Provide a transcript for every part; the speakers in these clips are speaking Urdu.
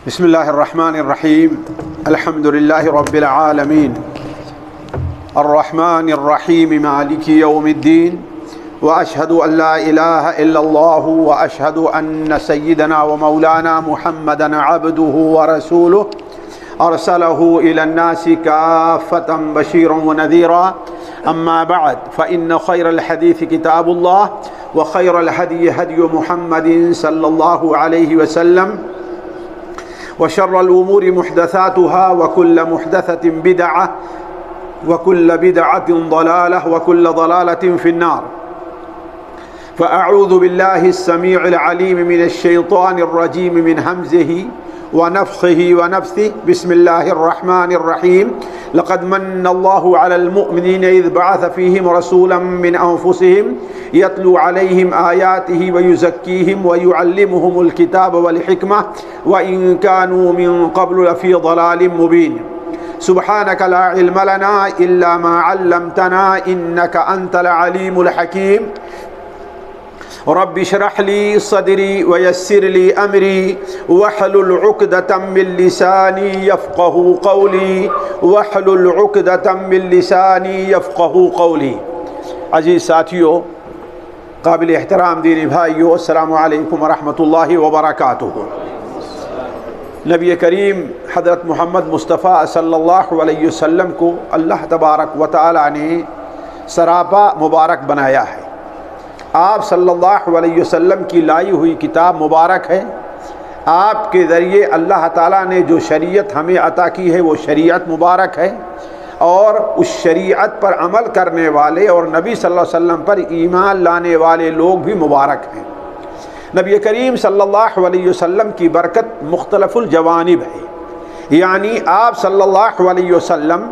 بسم الله الرحمن الرحيم. الحمد لله رب العالمين الرحمن الرحيم مالك يوم الدين، وأشهد أن لا إله إلا الله، وأشهد أن سيدنا ومولانا محمدا عبده ورسوله أرسله إلى الناس كافة بشيرا ونذيرا. أما بعد، فإن خير الحديث كتاب الله، وخير الهدي هدي محمد صلى الله عليه وسلم، وشر الأمور محدثاتها، وكل محدثة بدعة، وكل بدعة ضلالة، وكل ضلالة في النار. فأعوذ بالله السميع العليم من الشيطان الرجيم من همزه ونفخه ونفثه. بسم الله الرحمن الرحيم. لقد من الله على المؤمنين إذ بعث فيهم رسولا من أنفسهم يتلو عليهم آياته ويزكيهم ويعلمهم الكتاب والحكمة وإن كانوا من قبل لفي ضلال مبين. سبحانك لا علم لنا إلا ما علمتنا إنك أنت العليم الحكيم. رب اشرح لي صدري ويسر لي أمري واحلل عقدة من لساني يفقه قولي واحلل عقدة من لساني يفقه قولي. عزیز ساتھیو، قابل احترام دینی بھائیو، السلام علیکم ورحمۃ اللہ وبرکاتہ. نبی کریم حضرت محمد مصطفیٰ صلی اللہ علیہ وسلم کو اللہ تبارک و تعالی نے سراپا مبارک بنایا ہے. آپ صلی اللہ علیہ وسلم کی لائی ہوئی کتاب مبارک ہے. آپ کے ذریعے اللہ تعالیٰ نے جو شریعت ہمیں عطا کی ہے وہ شریعت مبارک ہے، اور اس شریعت پر عمل کرنے والے اور نبی صلی اللہ علیہ وسلم پر ایمان لانے والے لوگ بھی مبارک ہیں. نبی کریم صلی اللہ علیہ وسلم کی برکت مختلف الجوانب ہے، یعنی آپ صلی اللہ علیہ وسلم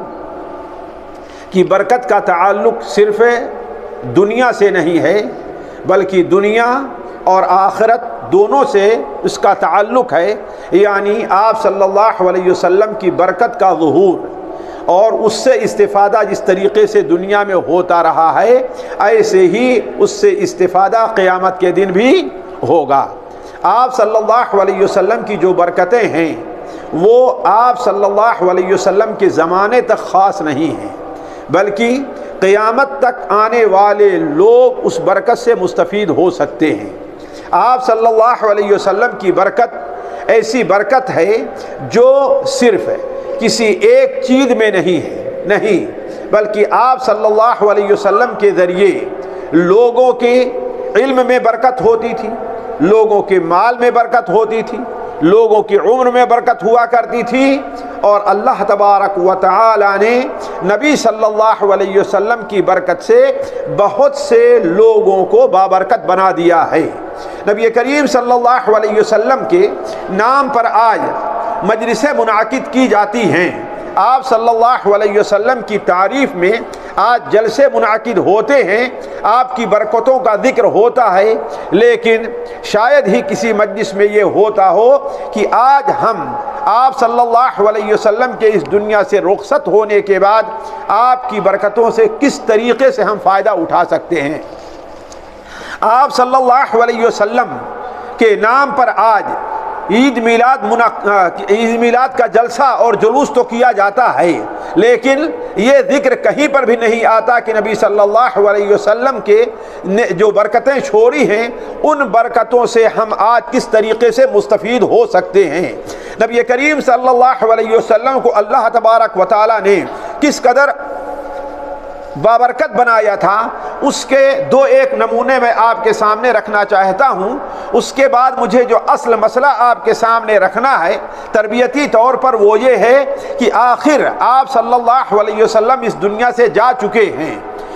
کی برکت کا تعلق صرف دنیا سے نہیں ہے، بلکہ دنیا اور آخرت دونوں سے اس کا تعلق ہے. یعنی آپ صلی اللہ علیہ وسلم کی برکت کا ظہور اور اس سے استفادہ جس طریقے سے دنیا میں ہوتا رہا ہے، ایسے ہی اس سے استفادہ قیامت کے دن بھی ہوگا. آپ صلی اللہ علیہ وسلم کی جو برکتیں ہیں وہ آپ صلی اللہ علیہ وسلم کے زمانے تک خاص نہیں ہیں، بلکہ قیامت تک آنے والے لوگ اس برکت سے مستفید ہو سکتے ہیں. آپ صلی اللہ علیہ وسلم کی برکت ایسی برکت ہے جو صرف کسی ایک چیز میں نہیں بلکہ آپ صلی اللہ علیہ وسلم کے ذریعے لوگوں کے علم میں برکت ہوتی تھی، لوگوں کے مال میں برکت ہوتی تھی، لوگوں کی عمر میں برکت ہوا کرتی تھی، اور اللہ تبارک و تعالی نے نبی صلی اللہ علیہ وسلم کی برکت سے بہت سے لوگوں کو بابرکت بنا دیا ہے. نبی کریم صلی اللہ علیہ وسلم کے نام پر آج مجلسیں منعقد کی جاتی ہیں. آپ صلی اللہ علیہ وسلم کی تعریف میں آج جلسے منعقد ہوتے ہیں، آپ کی برکتوں کا ذکر ہوتا ہے، لیکن شاید ہی کسی مجلس میں یہ ہوتا ہو کہ آج ہم آپ صلی اللہ علیہ وسلم کے اس دنیا سے رخصت ہونے کے بعد آپ کی برکتوں سے کس طریقے سے ہم فائدہ اٹھا سکتے ہیں. آپ صلی اللہ علیہ وسلم کے نام پر آج عید میلاد کا جلسہ اور جلوس تو کیا جاتا ہے، لیکن یہ ذکر کہیں پر بھی نہیں آتا کہ نبی صلی اللہ علیہ وسلم کے جو برکتیں چھوڑی ہیں ان برکتوں سے ہم آج کس طریقے سے مستفید ہو سکتے ہیں. نبی کریم صلی اللہ علیہ وسلم کو اللہ تبارک و تعالی نے کس قدر بابرکت بنایا تھا، اس کے دو ایک نمونے میں آپ کے سامنے رکھنا چاہتا ہوں. اس کے بعد مجھے جو اصل مسئلہ آپ کے سامنے رکھنا ہے تربیتی طور پر وہ یہ ہے کہ آخر آپ صلی اللہ علیہ وسلم اس دنیا سے جا چکے ہیں،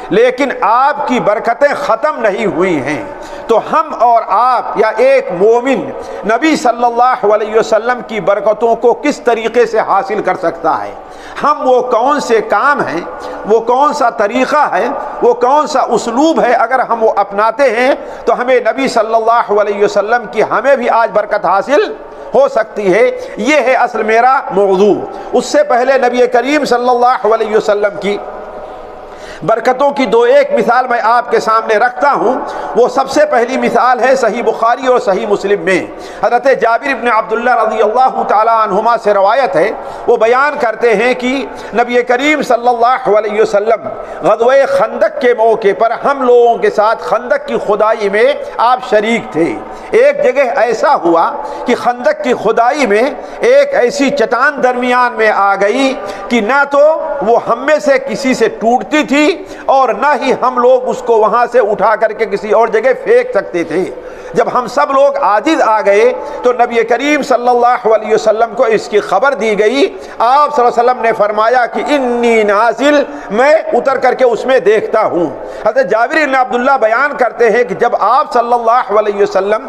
لیکن آپ کی برکتیں ختم نہیں ہوئی ہیں. تو ہم اور آپ یا ایک مومن نبی صلی اللہ علیہ وسلم کی برکتوں کو کس طریقے سے حاصل کر سکتا ہے؟ ہم وہ کون سے کام ہیں، وہ کون سا طریقہ ہے، وہ کون سا اسلوب ہے، اگر ہم وہ اپناتے ہیں تو ہمیں نبی صلی اللہ علیہ وسلم کی ہمیں بھی آج برکت حاصل ہو سکتی ہے. یہ ہے اصل میرا موضوع. اس سے پہلے نبی کریم صلی اللہ علیہ وسلم کی برکتوں کی دو ایک مثال میں آپ کے سامنے رکھتا ہوں. وہ سب سے پہلی مثال ہے صحیح بخاری اور صحیح مسلم میں. حضرت جابر بن عبداللہ رضی اللہ تعالی عنہما سے روایت ہے، وہ بیان کرتے ہیں کہ نبی کریم صلی اللہ علیہ وسلم غزوہ خندق کے موقع پر ہم لوگوں کے ساتھ خندق کی کھدائی میں آپ شریک تھے. ایک جگہ ایسا ہوا کہ خندق کی کھدائی میں ایک ایسی چٹان درمیان میں آ گئی کہ نہ تو وہ ہم میں سے کسی سے ٹوٹتی تھی اور نہ ہی ہم لوگ اس کو وہاں سے اٹھا کر کے کسی اور جگہ پھینک سکتے تھے. جب ہم سب لوگ عاجز آ گئے تو نبی کریم صلی اللہ علیہ وسلم کو اس کی خبر دی گئی. آپ صلی اللہ علیہ وسلم نے فرمایا کہ انی نازل، میں اتر کر کے اس میں دیکھتا ہوں. حضرت جابر بن عبداللہ بیان کرتے ہیں کہ جب آپ صلی اللہ علیہ وسلم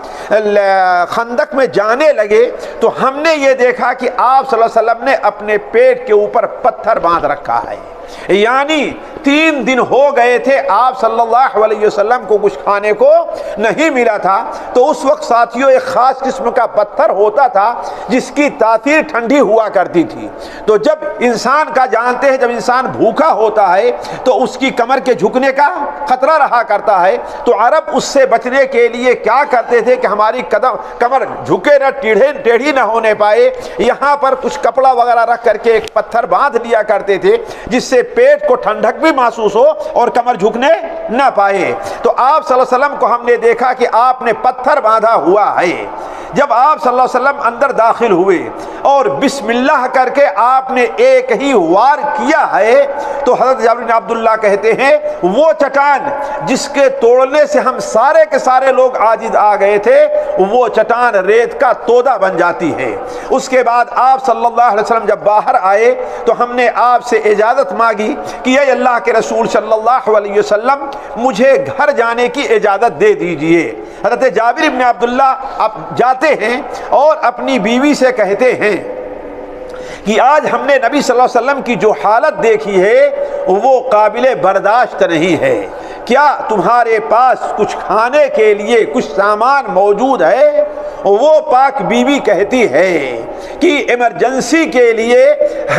خندق میں جانے لگے تو ہم نے یہ دیکھا کہ آپ صلی اللہ علیہ وسلم نے اپنے پیٹ کے اوپر پتھر باندھ رکھا ہے. یعنی 3 دن ہو گئے تھے آپ صلی اللہ علیہ وسلم کو کچھ کھانے کو نہیں ملا تھا. تو اس وقت ساتھیوں ایک خاص قسم کا پتھر ہوتا تھا جس کی تاثیر ٹھنڈی ہوا کرتی تھی. تو جب انسان کا جانتے ہیں جب انسان بھوکا ہوتا ہے تو اس کی کمر کے جھکنے کا خطرہ رہا کرتا ہے. تو عرب اس سے بچنے کے لیے کیا کرتے تھے کہ ہماری کمر جھکے نہ ٹیڑھی نہ ہونے پائے، یہاں پر کچھ کپڑا وغیرہ رکھ کر کے ایک پتھر باندھ لیا کرتے تھے جس سے پیٹ کو ٹھنڈک بھی محسوس ہو اور کمر جھکنے نہ پائے. تو آپ صلی اللہ علیہ وسلم کو ہم نے دیکھا کہ آپ نے پتھر باندھا ہوا ہے. جب آپ صلی اللہ علیہ وسلم اندر داخل ہوئے اور بسم اللہ کر کے آپ نے ایک ہی وار کیا ہے تو حضرت جابر بن عبداللہ کہتے ہیں وہ چٹان جس کے توڑنے سے ہم سارے کے سارے لوگ عاجز آ گئے تھے، وہ چٹان ریت کا تودا بن جاتی ہے. اس کے بعد آپ صلی اللہ علیہ وسلم جب باہر آئے تو ہم نے آپ سے اجازت مانگی کہ اے اللہ کے رسول صلی اللہ علیہ وسلم مجھے گھر جانے کی اجازت دے دیجئے. حضرت جابر بن عبداللہ اب جاتے ہیں اور اپنی بیوی سے کہتے ہیں کہ آج ہم نے نبی صلی اللہ علیہ وسلم کی جو حالت دیکھی ہے وہ قابل برداشت نہیں ہے. کیا تمہارے پاس کچھ کھانے کے لیے کچھ سامان موجود ہے؟ وہ پاک بیوی کہتی ہے کہ ایمرجنسی کے لیے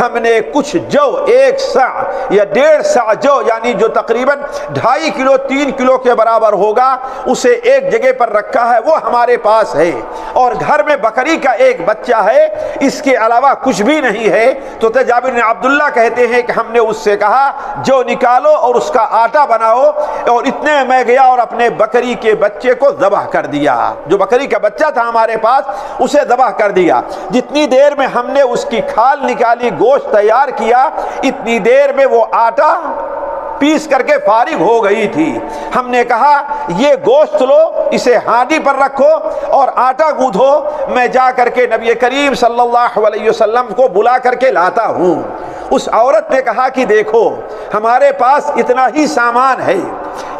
ہم نے کچھ جو 1 سا یا 1.5 سا جو یعنی جو تقریباً 2.5 کلو 3 کلو کے برابر ہوگا اسے ایک جگہ پر رکھا ہے، وہ ہمارے پاس ہے. اور گھر میں بکری کا ایک بچہ ہے، اس کے علاوہ کچھ بھی نہیں ہے. تو جابر بن عبداللہ کہتے ہیں کہ ہم نے اس سے کہا جو نکالو اور اس کا آٹا بناؤ، اور اتنے میں گیا اور اپنے بکری کے بچے کو ذبح کر دیا. جو بکری کا بچہ تھا ہمارے پاس اسے ذبح کر دیا. جتنی دیر میں ہم نے اس کی کھال نکالی، گوشت تیار کیا، اتنی دیر میں وہ آٹا پیس کر کے فارغ ہو گئی تھی. ہم نے کہا یہ گوشت لو، اسے ہانڈی پر رکھو اور آٹا گوندھو، میں جا کر کے نبی کریم صلی اللہ علیہ وسلم کو بلا کر کے لاتا ہوں. اس عورت نے کہا کہ دیکھو ہمارے پاس اتنا ہی سامان ہے،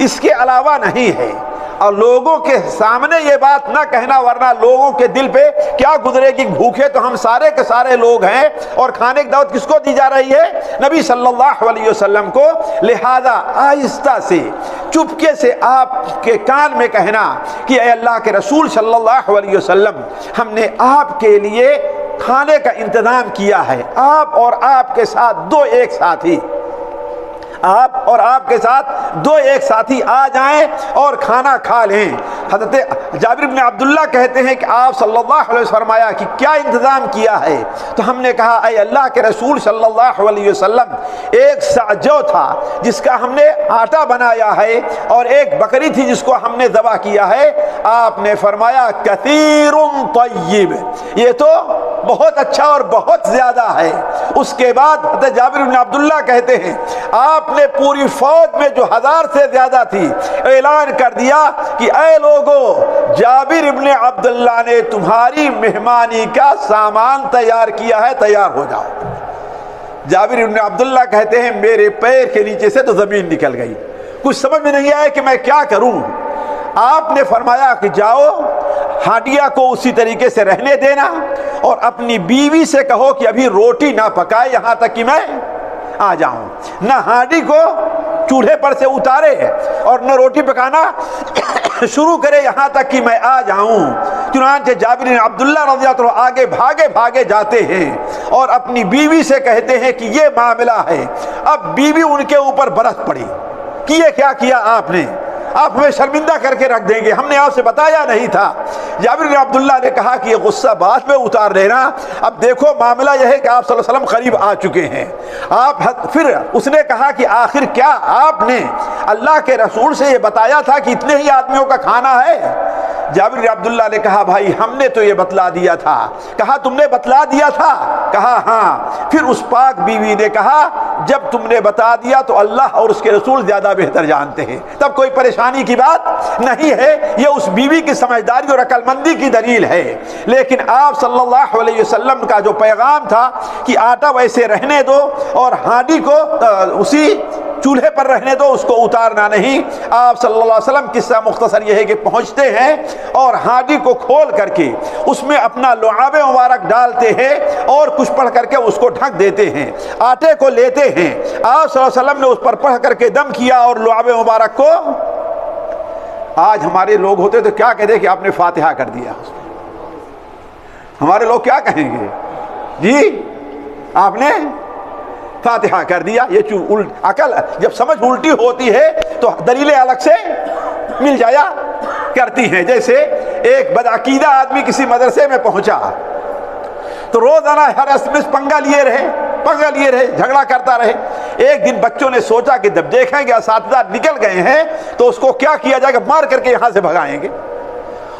اس کے علاوہ نہیں ہے. اور لوگوں کے سامنے یہ بات نہ کہنا ورنہ لوگوں کے دل پہ کیا گزرے کہ بھوکے تو ہم سارے کے سارے لوگ ہیں اور کھانے کی دعوت کس کو دی جا رہی ہے؟ نبی صلی اللہ علیہ وسلم کو. لہذا آہستہ سے چپکے سے آپ کے کان میں کہنا کہ اے اللہ کے رسول صلی اللہ علیہ وسلم ہم نے آپ کے لیے کھانے کا انتظام کیا ہے، آپ اور آپ کے ساتھ 2 ایک ساتھی، آپ اور آپ کے ساتھ 2 ایک ساتھی آ جائیں اور کھانا کھا لیں. حضرت جابر بن عبداللہ کہتے ہیں کہ آپ صلی اللہ علیہ وسلم فرمایا کہ کیا انتظام کیا ہے؟ تو ہم نے کہا اے اللہ کے رسول صلی اللہ علیہ وسلم 1 سا جو تھا جس کا ہم نے آٹا بنایا ہے اور 1 بکری تھی جس کو ہم نے ذبح کیا ہے. آپ نے فرمایا کثیر طیب، یہ تو بہت اچھا اور بہت زیادہ ہے. اس کے بعد حضرت جابر بن عبداللہ کہتے ہیں آپ نے پوری فوج میں جو 1000 سے زیادہ تھی اعلان کر دیا کہ اے لوگو جابر ابن عبداللہ نے تمہاری مہمانی کا سامان تیار کیا ہے، تیار ہو جاؤ. جابر ابن عبداللہ کہتے ہیں میرے پیر کے نیچے سے تو زمین نکل گئی، کچھ سمجھ میں نہیں آیا کہ میں کیا کروں. آپ نے فرمایا کہ جاؤ ہانڈیا کو اسی طریقے سے رہنے دینا اور اپنی بیوی سے کہو کہ ابھی روٹی نہ پکائے یہاں تک کہ میں آ جاؤں. نہ ہانڈی کو چولہے پر سے اتارے اور نہ روٹی پکانا شروع کرے یہاں تک کہ میں آ جاؤں. چنانچہ جابر بن عبداللہ رضی اللہ عنہ آگے بھاگے بھاگے جاتے ہیں اور اپنی بیوی سے کہتے ہیں کہ یہ معاملہ ہے. اب بیوی ان کے اوپر برس پڑی کہ یہ کیا کیا آپ نے، آپ ہمیں شرمندہ کر کے رکھ دیں گے، ہم نے آپ سے بتایا نہیں تھا. جابر بن عبداللہ نے کہا کہ یہ غصہ بعد میں اتار لینا، اب دیکھو معاملہ یہ ہے کہ آپ صلی اللہ علیہ وسلم قریب آ چکے ہیں. پھر اس نے کہا کہ آخر کیا آپ نے اللہ کے رسول سے یہ بتایا تھا کہ اتنے ہی آدمیوں کا کھانا ہے؟ جابر بن عبداللہ نے کہا بھائی ہم نے تو یہ بتلا دیا تھا. کہا تم نے بتلا دیا تھا؟ کہا ہاں. پھر اس پاک بیوی نے کہا جب تم نے بتا دیا تو اللہ اور اس کے رسول زیادہ بہتر جانتے ہیں، تب کوئی پریشانی کی بات نہیں ہے. یہ اس بیوی کی سمجھداری اور عقل مندی کی دلیل ہے. لیکن آپ صلی اللہ علیہ وسلم کا جو پیغام تھا کہ آٹا ویسے رہنے دو اور ہانڈی کو اسی چولہے پر رہنے دو، اس کو اتارنا نہیں. آپ صلی اللہ علیہ وسلم قصہ مختصر یہ ہے کہ پہنچتے ہیں اور ہانڈی کو کھول کر کے اس میں اپنا لعاب مبارک ڈالتے ہیں اور کچھ پڑھ کر کے اس کو ڈھک دیتے ہیں. آٹے کو لیتے ہیں، آپ صلی اللہ علیہ وسلم نے اس پر پڑھ کر کے دم کیا اور لعاب مبارک کو. آج ہمارے لوگ ہوتے تو کیا کہتے کہ آپ نے فاتحہ کر دیا. ہمارے لوگ کیا کہیں گے؟ جی آپ نے فاتحہ کر دیا. یہ عقل جب سمجھ الٹی ہوتی ہے تو دلیلیں الگ سے مل جایا کرتی ہیں. جیسے ایک بدعقیدہ آدمی کسی مدرسے میں پہنچا تو روزانہ ہر اسمس پنگا لیے رہے جھگڑا کرتا رہے. ایک دن بچوں نے سوچا کہ جب دیکھیں گے اساتذہ نکل گئے ہیں تو اس کو کیا کیا جائے گا، مار کر کے یہاں سے بھگائیں گے.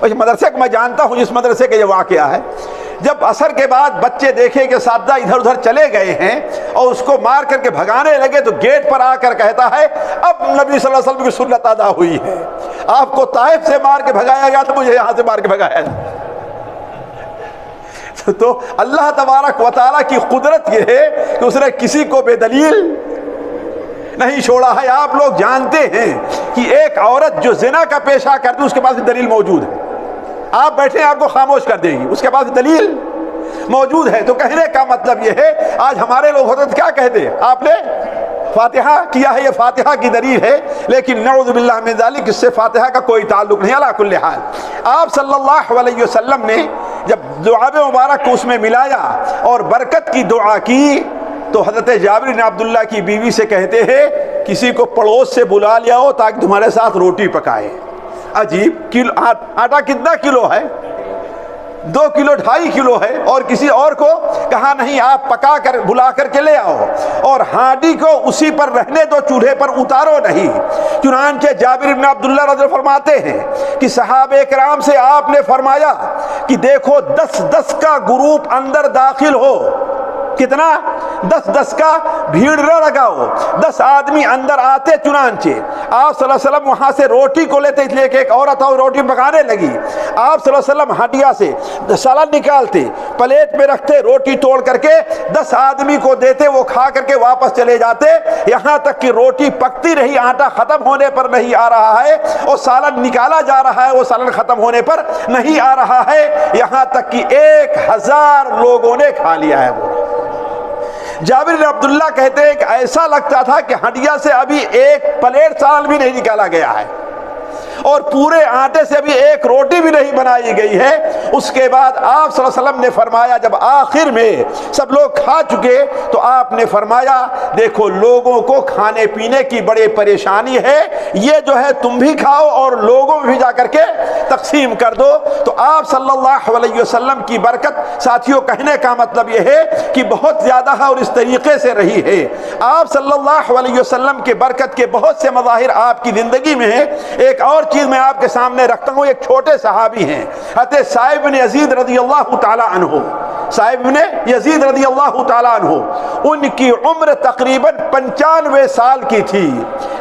اس مدرسے کو میں جانتا ہوں، جس مدرسے کا یہ واقعہ ہے. جب عصر کے بعد بچے دیکھیں کہ اساتذہ ادھر ادھر چلے گئے ہیں اور اس کو مار کر کے بھگانے لگے تو گیٹ پر آ کر کہتا ہے اب نبی صلی اللہ علیہ وسلم کی سنت ادا ہوئی ہے. آپ کو طائف سے مار کے بھگایا گیا تو مجھے یہاں سے مار کے بھگایا جائے. تو اللہ تبارک و تعالیٰ کی قدرت یہ ہے کہ اس نے کسی کو بے دلیل نہیں چھوڑا ہے. آپ لوگ جانتے ہیں کہ ایک عورت جو زنا کا پیشہ کرتی ہے اس کے پاس دلیل موجود ہے. آپ بیٹھے آپ کو خاموش کر دے گی، اس کے پاس دلیل موجود ہے. تو کہنے کا مطلب یہ ہے آج ہمارے لوگ ہوتے تو کیا کہتے آپ نے فاتحہ کیا ہے، یہ فاتحہ کی دلیل ہے. لیکن نعوذ باللہ من ذالک اس سے فاتحہ کا کوئی تعلق نہیں. علی کل حال آپ صلی اللہ علیہ وسلم نے جب لعاب مبارک کو اس میں ملایا اور برکت کی دعا کی تو حضرت جابر بن عبداللہ کی بیوی سے کہتے ہیں کسی کو پڑوس سے بلا لیا ہو تاکہ تمہارے ساتھ روٹی پکائے. عجیب، آٹا کتنا کلو ہے؟ 2 کلو 2.5 کلو ہے. اور کسی اور کو کہا نہیں آپ پکا کر بلا کر کے لے آؤ اور ہانڈی کو اسی پر رہنے دو، چولہے پر اتارو نہیں. چنانچہ جابر بن عبداللہ رضی اللہ عنہ فرماتے ہیں کہ صحابہ کرام سے آپ نے فرمایا کہ دیکھو 10 کا گروپ اندر داخل ہو. کتنا؟ 10 کا بھیڑ نہ لگاؤ. 10 آدمی اندر آتے. چنانچہ آپ صلی اللہ علیہ وسلم وہاں سے روٹی کو لیتے، اس لیے کہ ایک عورت اور روٹی پکانے لگی. آپ صلی اللہ علیہ وسلم ہڈیا سے سالن نکالتے، پلیٹ میں رکھتے، روٹی توڑ کر کے 10 آدمی کو دیتے، وہ کھا کر کے واپس چلے جاتے. یہاں تک کہ روٹی پکتی رہی، آٹا ختم ہونے پر نہیں آ رہا ہے اور سالن نکالا جا رہا ہے، وہ سالن ختم ہونے پر نہیں آ رہا ہے. یہاں تک کہ 1000 لوگوں نے کھا لیا ہے. وہ جابر بن عبداللہ کہتے ہیں کہ ایسا لگتا تھا کہ ہڈیا سے ابھی ایک پلیٹ سالن بھی نہیں نکالا گیا ہے اور پورے آٹے سے ابھی ایک روٹی بھی نہیں بنائی گئی ہے. اس کے بعد آپ صلی اللہ علیہ وسلم نے فرمایا جب آخر میں سب لوگ کھا چکے تو آپ نے فرمایا دیکھو لوگوں کو کھانے پینے کی بڑی پریشانی ہے، یہ جو ہے تم بھی کھاؤ اور لوگوں میں بھی جا کر کے تقسیم کر دو. تو آپ صلی اللہ علیہ وسلم کی برکت ساتھیوں کہنے کا مطلب یہ ہے کہ بہت زیادہ ہے اور اس طریقے سے رہی ہے. آپ صلی اللہ علیہ وسلم کے برکت کے بہت سے مظاہر آپ کی زندگی میں ہیں. ایک اور چیز میں آپ کے سامنے رکھتا ہوں. ایک چھوٹے صحابی ہیں حضرت صائب بن یزید رضی اللہ تعالی عنہ. صائب بن یزید رضی اللہ تعالی عنہ، ان کی عمر تقریباً 95 سال کی تھی،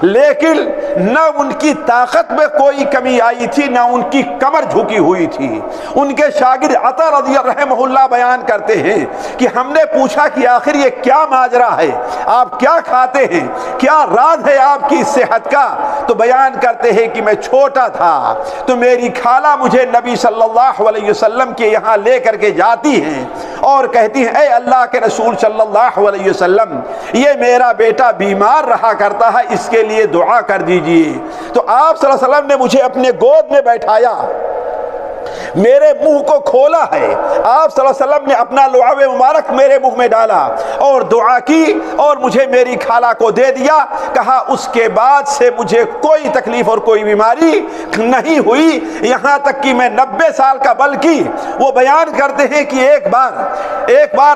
لیکن نہ ان کی طاقت میں کوئی کمی آئی تھی نہ ان کی کمر جھکی ہوئی تھی. ان کے شاگرد عطا رضی رحمہ اللہ بیان کرتے ہیں کہ ہم نے پوچھا کہ آخر یہ کیا ماجرا ہے، آپ کیا کھاتے ہیں، کیا راز ہے آپ کی صحت کا؟ تو بیان کرتے ہیں کہ میں چھوٹا تھا تو میری خالہ مجھے نبی صلی اللہ علیہ وسلم کے یہاں لے کر کے جاتی ہیں اور کہتی ہیں اے اللہ کے رسول صلی اللہ علیہ وسلم یہ میرا بیٹا بیمار رہا کرتا ہے، اس کے لیے دعا کر دیجئے. تو آپ صلی اللہ علیہ وسلم نے مجھے اپنے گود میں بیٹھایا میرے منہ کو کھولا ہے، آپ صلی اللہ علیہ وسلم نے اپنا لعاب مبارک میرے منہ میں ڈالا اور دعا کی اور مجھے میری خالہ کو دے دیا. کہا اس کے بعد سے مجھے کوئی تکلیف اور کوئی بیماری نہیں ہوئی، یہاں تک کہ میں 90 سال کا. بلکہ وہ بیان کرتے ہیں کہ ایک بار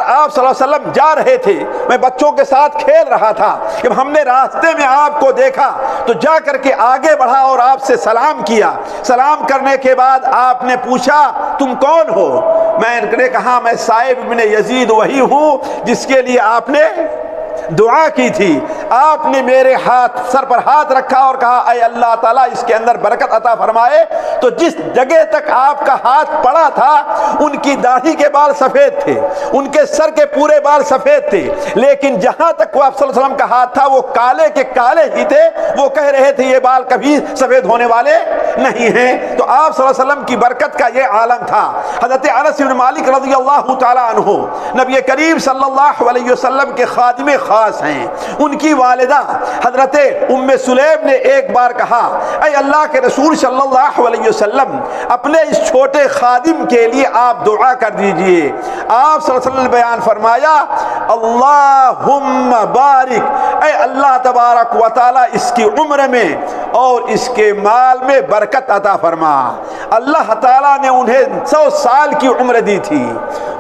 آپ صلی اللہ علیہ وسلم جا رہے تھے، میں بچوں کے ساتھ کھیل رہا تھا، جب ہم نے راستے میں آپ کو دیکھا تو جا کر کے آگے بڑھا اور آپ سے سلام کیا. سلام کرنے کے بعد آپ نے پوچھا تم کون ہو؟ میں نے کہا میں صائب ابن یزید وہی ہوں جس کے لیے آپ نے دعا کی تھی. آپ نے میرے سر پر ہاتھ رکھا اور کہا اے اللہ تعالیٰ اس کے اندر برکت عطا فرمائے. تو جس جگہ تک آپ کا ہاتھ پڑا تھا ان کی داڑھی کے بال سفید تھے، ان کے سر کے پورے بال سفید تھے، لیکن جہاں تک وہ آپ صلی اللہ علیہ وسلم کا ہاتھ تھا وہ کالے کے کالے ہی تھے. وہ کہہ رہے تھے یہ بال کبھی سفید ہونے والے نہیں ہیں. تو آپ صلی اللہ علیہ وسلم کی برکت کا یہ عالم تھا. حضرت انس بن مالک رضی اللہ تعالیٰ عنہ نبی کریم صلی اللہ علیہ وسلم کے خادم خاص ہیں. ان کی والدہ حضرت ام سلیم نے ایک بار کہا اے اللہ کے رسول صلی اللہ علیہ وسلم اپنے اس چھوٹے خادم کے لیے آپ دعا کر دیجئے. آپ صلی اللہ علیہ وسلم نے بیان فرمایا اللہم بارک، اے اللہ تبارک و تعالی اس کی عمر میں اور اس کے مال میں برکت عطا فرما. اللہ تعالیٰ نے انہیں 100 سال کی عمر دی تھی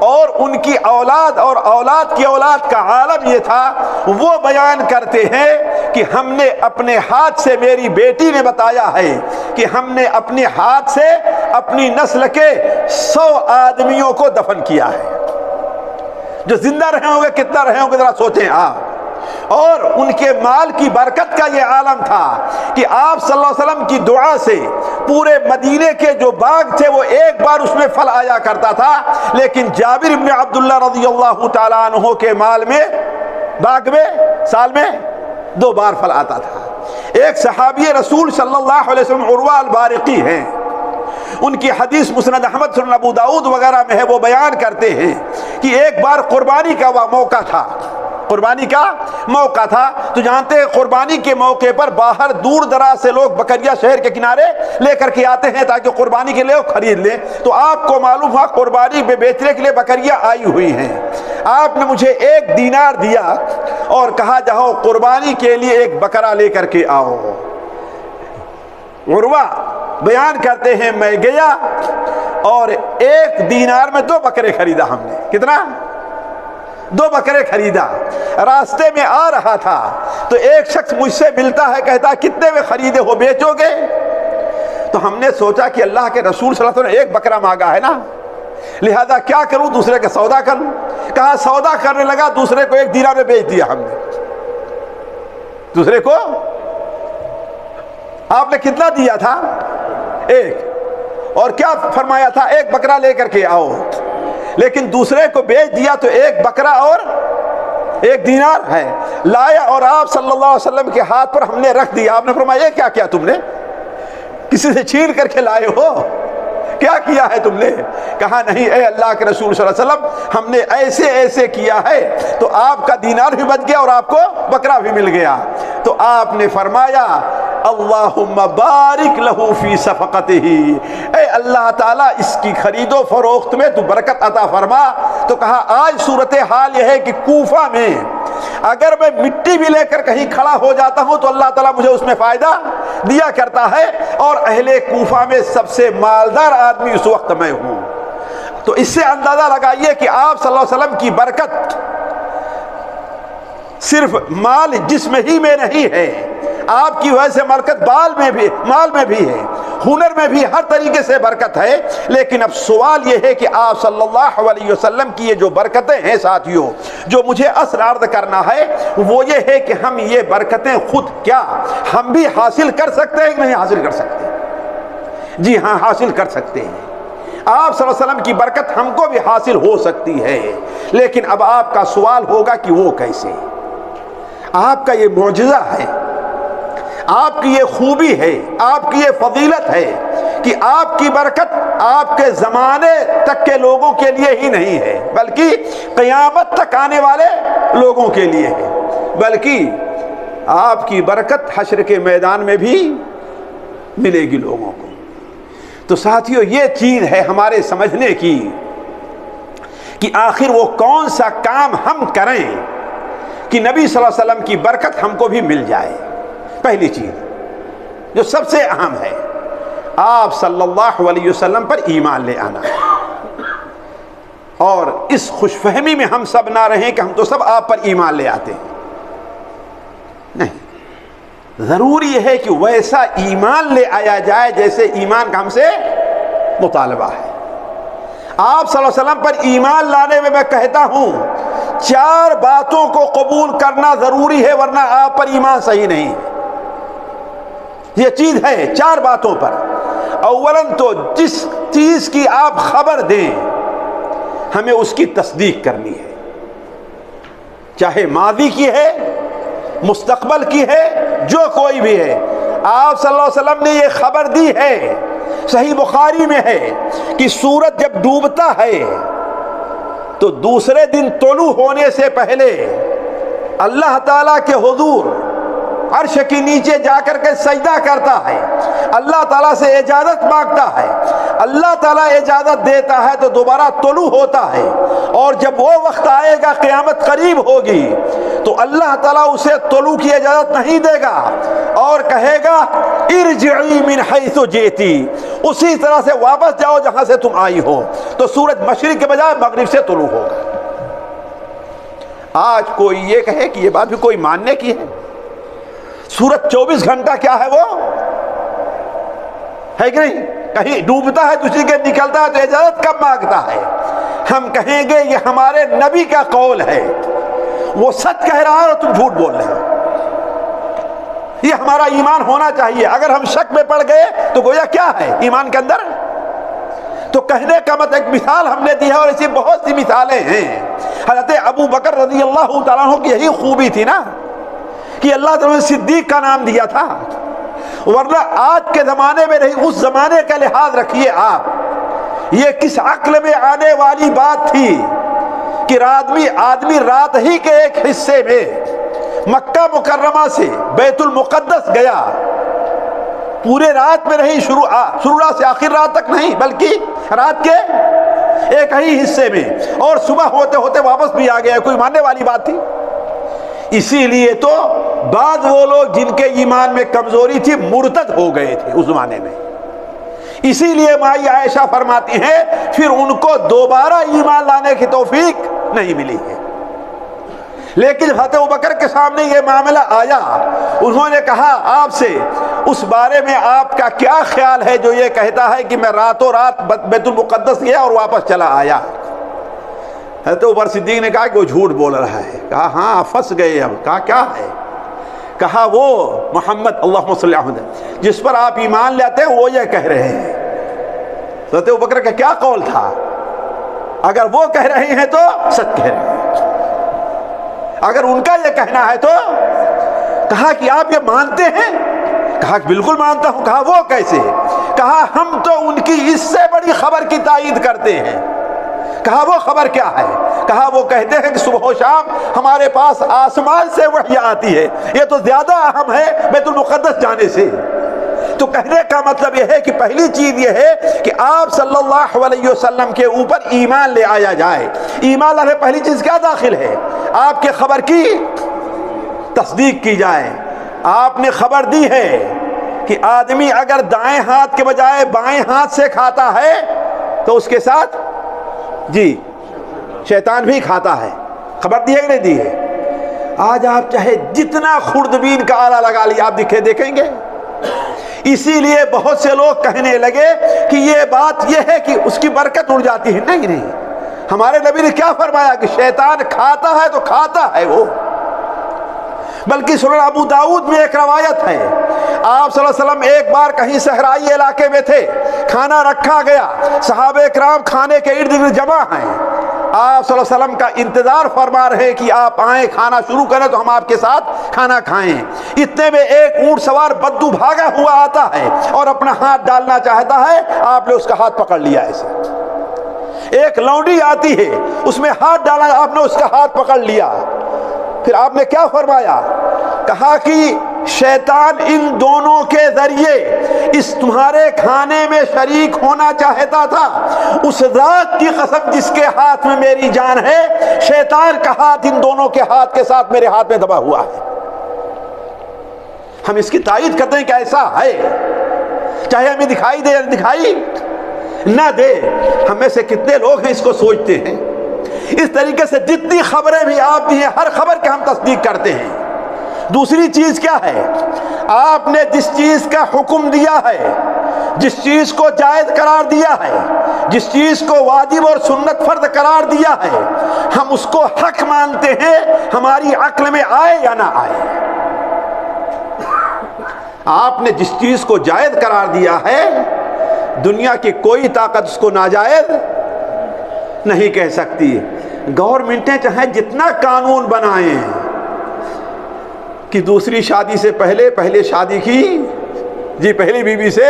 اور ان کی اولاد اور اولاد کی اولاد کا عالم یہ تھا. وہ بیان کرتے ہیں کہ ہم نے اپنے ہاتھ سے، میری بیٹی نے بتایا ہے کہ ہم نے اپنے ہاتھ سے اپنی نسل کے 100 آدمیوں کو دفن کیا ہے. جو زندہ رہے ہوں گے کتنا رہے ہوں گے ذرا سوچیں آپ. اور ان کے مال کی برکت کا یہ عالم تھا کہ آپ صلی اللہ علیہ وسلم کی دعا سے پورے مدینے کے جو باغ تھے وہ ایک بار اس میں پھل آیا کرتا تھا، لیکن جابر بن عبداللہ رضی اللہ تعالیٰ عنہ کے مال میں باغ میں سال میں 2 بار پھل آتا تھا. ایک صحابی رسول صلی اللہ علیہ وسلم عروہ البارقی ہیں، ان کی حدیث مسند احمد سنن ابو داؤد وغیرہ میں ہے. وہ بیان کرتے ہیں کہ ایک بار قربانی کا موقع تھا، تو جانتے ہیں قربانی کے موقع پر باہر دور دراز سے لوگ بکریاں شہر کے کنارے لے کر کے آتے ہیں تاکہ قربانی کے لیے خرید لیں. تو آپ کو معلوم ہوا قربانی میں بیچنے کے لیے بکریاں آئی ہوئی ہیں. آپ نے مجھے 1 دینار دیا اور کہا جاؤ قربانی کے لیے 1 بکرا لے کر کے آؤ. عروہ بیان کرتے ہیں میں گیا اور 1 دینار میں 2 بکرے خریدا. ہم نے کتنا؟ 2 بکرے خریدا. راستے میں آ رہا تھا تو ایک شخص مجھ سے ملتا ہے، کہتا کتنے میں خریدے ہو، بیچو گے؟ تو ہم نے سوچا کہ اللہ کے رسول صلی اللہ علیہ وسلم نے 1 بکرا مانگا ہے نا، لہذا کیا کروں، دوسرے کا سودا کروں. کہا سودا کرنے لگا، دوسرے کو 1 دینار میں بیچ دیا. ہم نے دوسرے کو، آپ نے کتنا دیا تھا؟ 1. اور کیا فرمایا تھا؟ 1 بکرا لے کر کے آؤ. لیکن دوسرے کو بیچ دیا تو 1 بکرا اور 1 دینار ہے لایا اور آپ صلی اللہ علیہ وسلم کے ہاتھ پر ہم نے رکھ دیا. آپ نے فرمایا یہ کیا کیا تم نے؟ کسی سے چھین کر کے لائے ہو؟ کیا کیا ہے تم نے؟ کہا نہیں اے اللہ کے رسول صلی اللہ علیہ وسلم ہم نے ایسے ایسے کیا ہے تو آپ کا دینار بھی بچ گیا اور آپ کو بکرا بھی مل گیا. تو آپ نے فرمایا اللہم بارک لہو فی صفقتہ، اے اللہ تعالیٰ اس کی خرید و فروخت میں تو برکت عطا فرما. تو کہا آج صورتحال یہ ہے کہ کوفہ میں اگر میں مٹی بھی لے کر کہیں کھڑا ہو جاتا ہوں تو اللہ تعالیٰ مجھے اس میں فائدہ دیا کرتا ہے، اور اہل کوفہ میں سب سے مالدار آدمی اس وقت میں ہوں. تو اس سے اندازہ لگائیے کہ آپ صلی اللہ علیہ وسلم کی برکت صرف مال جسم ہی میں نہیں ہے، آپ کی وجہ سے برکت مال میں بھی ہے، ہنر میں بھی، ہر طریقے سے برکت ہے. لیکن اب سوال یہ ہے کہ آپ صلی اللہ علیہ وسلم کی یہ جو برکتیں ہیں ساتھیوں، جو مجھے اصل عرض کرنا ہے وہ یہ ہے کہ ہم یہ برکتیں خود کیا ہم بھی حاصل کر سکتے ہیں کہ نہیں حاصل کر سکتے؟ جی ہاں حاصل کر سکتے ہیں. آپ صلی اللہ علیہ وسلم کی برکت ہم کو بھی حاصل ہو سکتی ہے. لیکن اب آپ کا سوال ہوگا کہ وہ کیسے؟ آپ کا یہ معجزہ ہے، آپ کی یہ خوبی ہے، آپ کی یہ فضیلت ہے کہ آپ کی برکت آپ کے زمانے تک کے لوگوں کے لیے ہی نہیں ہے بلکہ قیامت تک آنے والے لوگوں کے لیے ہے. بلکہ آپ کی برکت حشر کے میدان میں بھی ملے گی لوگوں کو. تو ساتھیو یہ چیز ہے ہمارے سمجھنے کی کہ آخر وہ کون سا کام ہم کریں کہ نبی صلی اللہ علیہ وسلم کی برکت ہم کو بھی مل جائے. پہلی چیز جو سب سے اہم ہے، آپ صلی اللہ علیہ وسلم پر ایمان لے آنا. اور اس خوش فہمی میں ہم سب نہ رہیں کہ ہم تو سب آپ پر ایمان لے آتے ہیں. نہیں، ضروری ہے کہ ویسا ایمان لے آیا جائے جیسے ایمان کا ہم سے مطالبہ ہے. آپ صلی اللہ علیہ وسلم پر ایمان لانے میں کہتا ہوں 4 باتوں کو قبول کرنا ضروری ہے، ورنہ آپ پر ایمان صحیح نہیں. یہ چیز ہے 4 باتوں پر. اولاً تو جس چیز کی آپ خبر دیں ہمیں اس کی تصدیق کرنی ہے، چاہے ماضی کی ہے، مستقبل کی ہے، جو کوئی بھی ہے. آپ صلی اللہ علیہ وسلم نے یہ خبر دی ہے، صحیح بخاری میں ہے کہ سورج جب ڈوبتا ہے تو دوسرے دن طلوع ہونے سے پہلے اللہ تعالیٰ کے حضور عرش کے نیچے جا کر کے سجدہ کرتا ہے، اللہ تعالیٰ سے اجازت مانگتا ہے، اللہ تعالیٰ اجازت دیتا ہے تو دوبارہ طلوع ہوتا ہے. اور جب وہ وقت آئے گا، قیامت قریب ہوگی، تو اللہ تعالیٰ اسے طلوع کی اجازت نہیں دے گا اور کہے گا ارجعی من حیث جئتی، اسی طرح سے واپس جاؤ جہاں سے تم آئی ہو. تو سورج مشرق کے بجائے مغرب سے طلوع ہوگا. آج کوئی یہ کہے کہ یہ بات بھی کوئی ماننے کی ہے، سورج 24 گھنٹہ کیا ہے وہ ہے کہ نہیں؟ کہیں ڈوبتا ہے دوسری کے نکلتا ہے تو اجازت کب مانگتا ہے؟ ہم کہیں گے یہ ہمارے نبی کا قول ہے، وہ سچ کہہ رہا ہے اور تم جھوٹ بول رہے ہو. یہ ہمارا ایمان ہونا چاہیے. اگر ہم شک میں پڑ گئے تو گویا کیا ہے ایمان کے اندر؟ تو کہنے کا مطلب ایک مثال ہم نے دی ہے، اور ایسی بہت سی مثالیں ہیں. حضرت ابو بکر رضی اللہ تعالیٰ عنہ کی یہی خوبی تھی نا کہ اللہ تعالیٰ نے صدیق کا نام دیا تھا، ورنہ آج کے زمانے میں نہیں، اس زمانے کا لحاظ رکھیے آپ. یہ کس عقل میں آنے والی بات تھی کہ آدمی رات ہی کے ایک حصے میں مکہ مکرمہ سے بیت المقدس گیا، پورے رات میں نہیں، شروع رات سے آخر رات تک نہیں، بلکہ رات کے ایک ہی حصے میں، اور صبح ہوتے ہوتے واپس بھی آ گیا. کوئی ماننے والی بات تھی؟ اسی لیے تو بعض وہ لوگ جن کے ایمان میں کمزوری تھی مرتد ہو گئے تھے اس زمانے میں. اسی لیے مائی عائشہ فرماتی ہیں پھر ان کو دوبارہ ایمان لانے کی توفیق نہیں ملی ہے. لیکن حضرت ابوبکر کے سامنے یہ معاملہ آیا، انہوں نے کہا آپ سے اس بارے میں آپ کا کیا خیال ہے جو یہ کہتا ہے کہ میں راتوں رات بیت المقدس گیا اور واپس چلا آیا؟ حضرت عمر صدیق نے کہا کہ وہ جھوٹ بول رہا ہے. کہا ہاں پھنس گئے. اب کہا کیا ہے؟ کہا وہ محمد اللہم صلی اللہ علیہ وسلم جس پر آپ ایمان لاتے ہیں وہ یہ کہہ رہے ہیں. حضرت ابوبکر کا کیا قول تھا؟ اگر وہ کہہ رہے ہیں تو سچ کہہ رہے ہیں، اگر ان کا یہ کہنا ہے تو. کہا کہ آپ یہ مانتے ہیں؟ کہا کہ بالکل مانتا ہوں. کہا وہ کیسے؟ کہا ہم تو ان کی اس سے بڑی خبر کی تائید کرتے ہیں. کہا وہ خبر کیا ہے؟ کہا وہ کہتے ہیں کہ صبح و شام ہمارے پاس آسمان سے وحی آتی ہے، یہ تو زیادہ اہم ہے بیت المقدس جانے سے. تو کہنے کا مطلب یہ ہے کہ پہلی چیز یہ ہے کہ آپ صلی اللہ علیہ وسلم کے اوپر ایمان لے آیا جائے. ایمان لانے پہلی چیز کیا داخل ہے؟ آپ کے خبر کی تصدیق کی جائے. آپ نے خبر دی ہے کہ آدمی اگر دائیں ہاتھ کے بجائے بائیں ہاتھ سے کھاتا ہے تو اس کے ساتھ جی شیطان بھی کھاتا ہے. خبر دی ہے کہ نہیں دی ہے؟ آج آپ چاہے جتنا خوردبین کا آلہ لگا لیا آپ دیکھیں گے. اسی لیے بہت سے لوگ کہنے لگے کہ یہ بات یہ ہے کہ اس کی برکت اڑ جاتی ہے. نہیں، ہمارے نبی نے کیا فرمایا کہ شیطان کھاتا ہے تو کھاتا ہے وہ. بلکہ سنن ابو داؤد میں ایک روایت ہے، آپ صلی اللہ علیہ وسلم ایک بار کہیں صحرائی علاقے میں تھے، کھانا رکھا گیا، صحابہ کرام کھانے کے ارد گرد جمع ہیں، آپ صلی اللہ علیہ وسلم کا انتظار فرما رہے کہ آپ آئیں کھانا شروع کریں تو ہم آپ کے ساتھ کھانا کھائیں. اتنے میں ایک اونٹ سوار بدو بھاگا ہوا آتا ہے اور اپنا ہاتھ ڈالنا چاہتا ہے، آپ نے اس کا ہاتھ پکڑ لیا. ایسے ایک لونڈی آتی ہے، اس میں ہاتھ ڈالا، آپ نے اس کا ہاتھ پکڑ لیا. پھر آپ نے کیا فرمایا؟ کہا کہ شیطان ان دونوں کے ذریعے اس تمہارے کھانے میں شریک ہونا چاہتا تھا، اس ذات کی قسم جس کے ہاتھ میں میری جان ہے، شیطان کا ہاتھ ان دونوں کے ہاتھ کے ساتھ میرے ہاتھ میں دبا ہوا ہے۔ ہم اس کی تائید کرتے ہیں کہ ایسا ہے، چاہے ہمیں دکھائی دے یا دکھائی نہ دے۔ ہم میں سے کتنے لوگ ہیں اس کو سوچتے ہیں؟ اس طریقے سے جتنی خبریں بھی آپ دی ہیں، ہر خبر کی ہم تصدیق کرتے ہیں۔ دوسری چیز کیا ہے؟ آپ نے جس چیز کا حکم دیا ہے، جس چیز کو جائز قرار دیا ہے، جس چیز کو واجب اور سنت فرض قرار دیا ہے، ہم اس کو حق مانتے ہیں، ہماری عقل میں آئے یا نہ آئے۔ آپ نے جس چیز کو جائز قرار دیا ہے، دنیا کی کوئی طاقت اس کو ناجائز نہیں کہہ سکتی۔ گورنمنٹیں چاہے جتنا قانون بنائیں کہ دوسری شادی سے پہلے شادی کی، جی پہلی بیوی سے،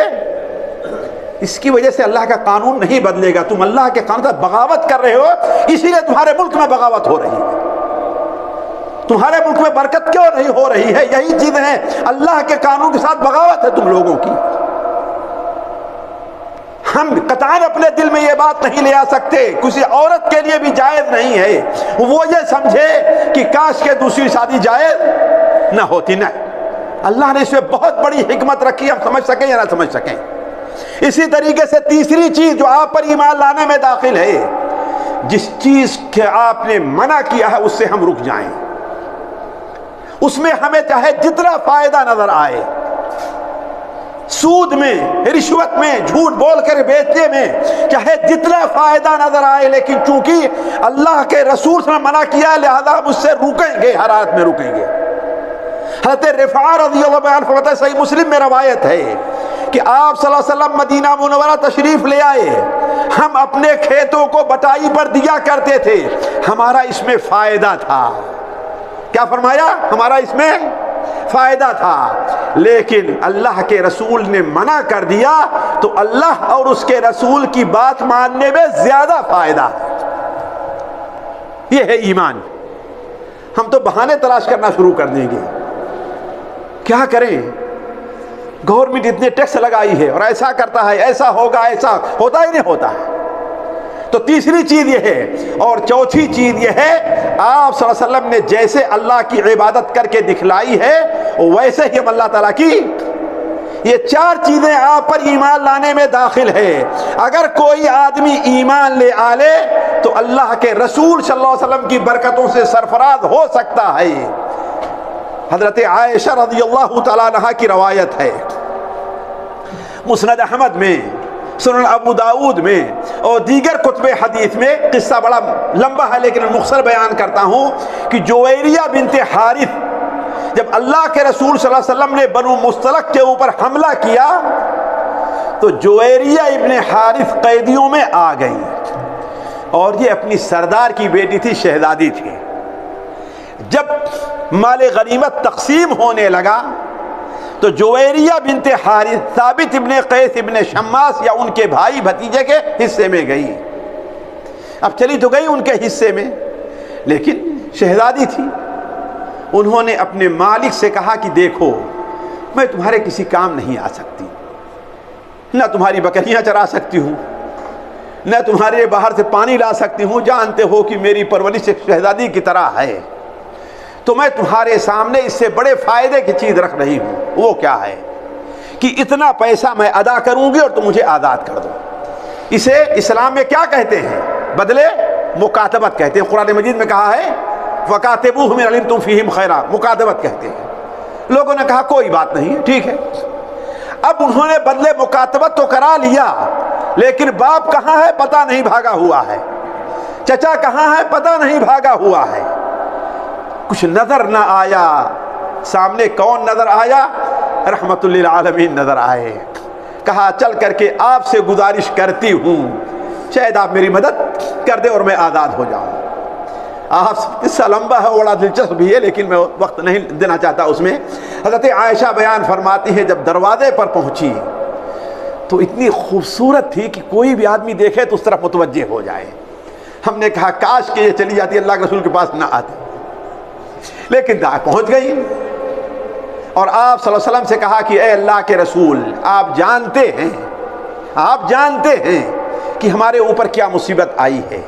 اس کی وجہ سے اللہ کا قانون نہیں بدلے گا۔ تم اللہ کے قانون سے بغاوت کر رہے ہو، اسی لیے تمہارے ملک میں بغاوت ہو رہی ہے۔ تمہارے ملک میں برکت کیوں نہیں ہو رہی ہے؟ یہی چیزیں ہیں، اللہ کے قانون کے ساتھ بغاوت ہے تم لوگوں کی۔ ہم قطعاً اپنے دل میں یہ بات نہیں لے آ سکتے، کسی عورت کے لیے بھی جائز نہیں ہے وہ یہ سمجھے کہ کاش کے دوسری شادی جائز نہ ہوتی۔ نہ، اللہ نے اس میں بہت بڑی حکمت رکھی، ہم سمجھ سکیں یا نہ سمجھ سکیں۔ اسی طریقے سے تیسری چیز جو آپ پر ایمان لانے میں داخل ہے، جس چیز کے آپ نے منع کیا ہے اس سے ہم رک جائیں، اس میں ہمیں چاہے جتنا فائدہ نظر آئے، سود میں، رشوت میں، جھوٹ بول کر بیچنے میں چاہے جتنا فائدہ نظر آئے، لیکن چونکہ اللہ کے رسول نے منع کیا ہے لہذا ہم اس سے رکیں گے، ہر حالت میں رکیں گے۔ حضرت رفاعہ رضی اللہ عنہ فرماتے ہیں، صحیح مسلم میں روایت ہے کہ آپ صلی اللہ علیہ وسلم مدینہ منورہ تشریف لے آئے، ہم اپنے کھیتوں کو بٹائی پر دیا کرتے تھے، ہمارا اس میں فائدہ تھا۔ کیا فرمایا؟ ہمارا اس میں فائدہ تھا، لیکن اللہ کے رسول نے منع کر دیا تو اللہ اور اس کے رسول کی بات ماننے میں زیادہ فائدہ ہے۔ یہ ہے ایمان۔ ہم تو بہانے تلاش کرنا شروع کر دیں گے، کیا کریں؟ گورنمنٹ اتنے ٹیکس لگائی ہے اور ایسا کرتا ہے، ایسا ہوگا، ایسا ہوتا ہی نہیں ہوتا ہے۔ تو تیسری چیز یہ ہے، اور چوتھی چیز یہ ہے، آپ صلی اللہ علیہ وسلم نے جیسے اللہ کی عبادت کر کے دکھلائی ہے ویسے ہی ہم اللہ تعالیٰ کی، یہ چار چیزیں آپ پر ایمان لانے میں داخل ہے۔ اگر کوئی آدمی ایمان لے آلے تو اللہ کے رسول صلی اللہ علیہ وسلم کی برکتوں سے سرفراز ہو سکتا ہے۔ حضرت عائشہ رضی اللہ تعالیٰ عنہا کی روایت ہے، مسند احمد میں، سنن ابو داؤد میں اور دیگر کتب حدیث میں، قصہ بڑا لمبا ہے لیکن مختصر بیان کرتا ہوں کہ جویریہ بنت حارث جب اللہ کے رسول صلی اللہ علیہ وسلم نے بنو مستلق کے اوپر حملہ کیا تو جویریہ ابن حارث قیدیوں میں آ گئی، اور یہ اپنی سردار کی بیٹی تھی، شہزادی تھی۔ جب مال غنیمت تقسیم ہونے لگا تو جویریہ بنت حارث ثابت ابن قیس ابن شماس یا ان کے بھائی بھتیجے کے حصے میں گئی۔ اب چلی تو گئی ان کے حصے میں، لیکن شہزادی تھی۔ انہوں نے اپنے مالک سے کہا کہ دیکھو، میں تمہارے کسی کام نہیں آ سکتی، نہ تمہاری بکریاں چرا سکتی ہوں، نہ تمہارے باہر سے پانی لا سکتی ہوں، جانتے ہو کہ میری پرورش ایک شہزادی کی طرح ہے، تو میں تمہارے سامنے اس سے بڑے فائدے کی چیز رکھ رہی ہوں۔ وہ کیا ہے کہ اتنا پیسہ میں ادا کروں گی اور تم مجھے آزاد کر دو۔ اسے اسلام میں کیا کہتے ہیں؟ بدلے مکاتبت کہتے ہیں۔ قرآن مجید میں کہا ہے وَكَاتِبُوهُمْ إِنْ عَلِمْتُمْ فِيهِمْ خَيْرًا، مکاتبت کہتے ہیں۔ لوگوں نے کہا کوئی بات نہیں ہے، ٹھیک ہے۔ اب انہوں نے بدلے مکاتبت تو کرا لیا، لیکن باپ کہاں ہے پتہ نہیں، بھاگا ہوا ہے، چچا کہاں ہے پتہ نہیں، بھاگا ہوا ہے۔ کچھ نظر نہ آیا، سامنے کون نظر آیا؟ رحمت للعالمین نظر آئے۔ کہا چل کر کے آپ سے گزارش کرتی ہوں، شاید آپ میری مدد کر دیں اور میں آزاد ہو جاؤں۔ آپ قصہ لمبا ہے، بڑا دلچسپ بھی ہے، لیکن میں وقت نہیں دینا چاہتا اس میں۔ حضرت عائشہ بیان فرماتی ہے جب دروازے پر پہنچی تو اتنی خوبصورت تھی کہ کوئی بھی آدمی دیکھے تو اس طرف متوجہ ہو جائے۔ ہم نے کہا کاش کہ یہ چلی جاتی، اللہ کے رسول کے پاس نہ آتی، لیکن پہنچ گئی۔ اور آپ صلی اللہ علیہ وسلم سے کہا کہ اے اللہ کے رسول، آپ جانتے ہیں کہ ہمارے اوپر کیا مصیبت آئی ہے،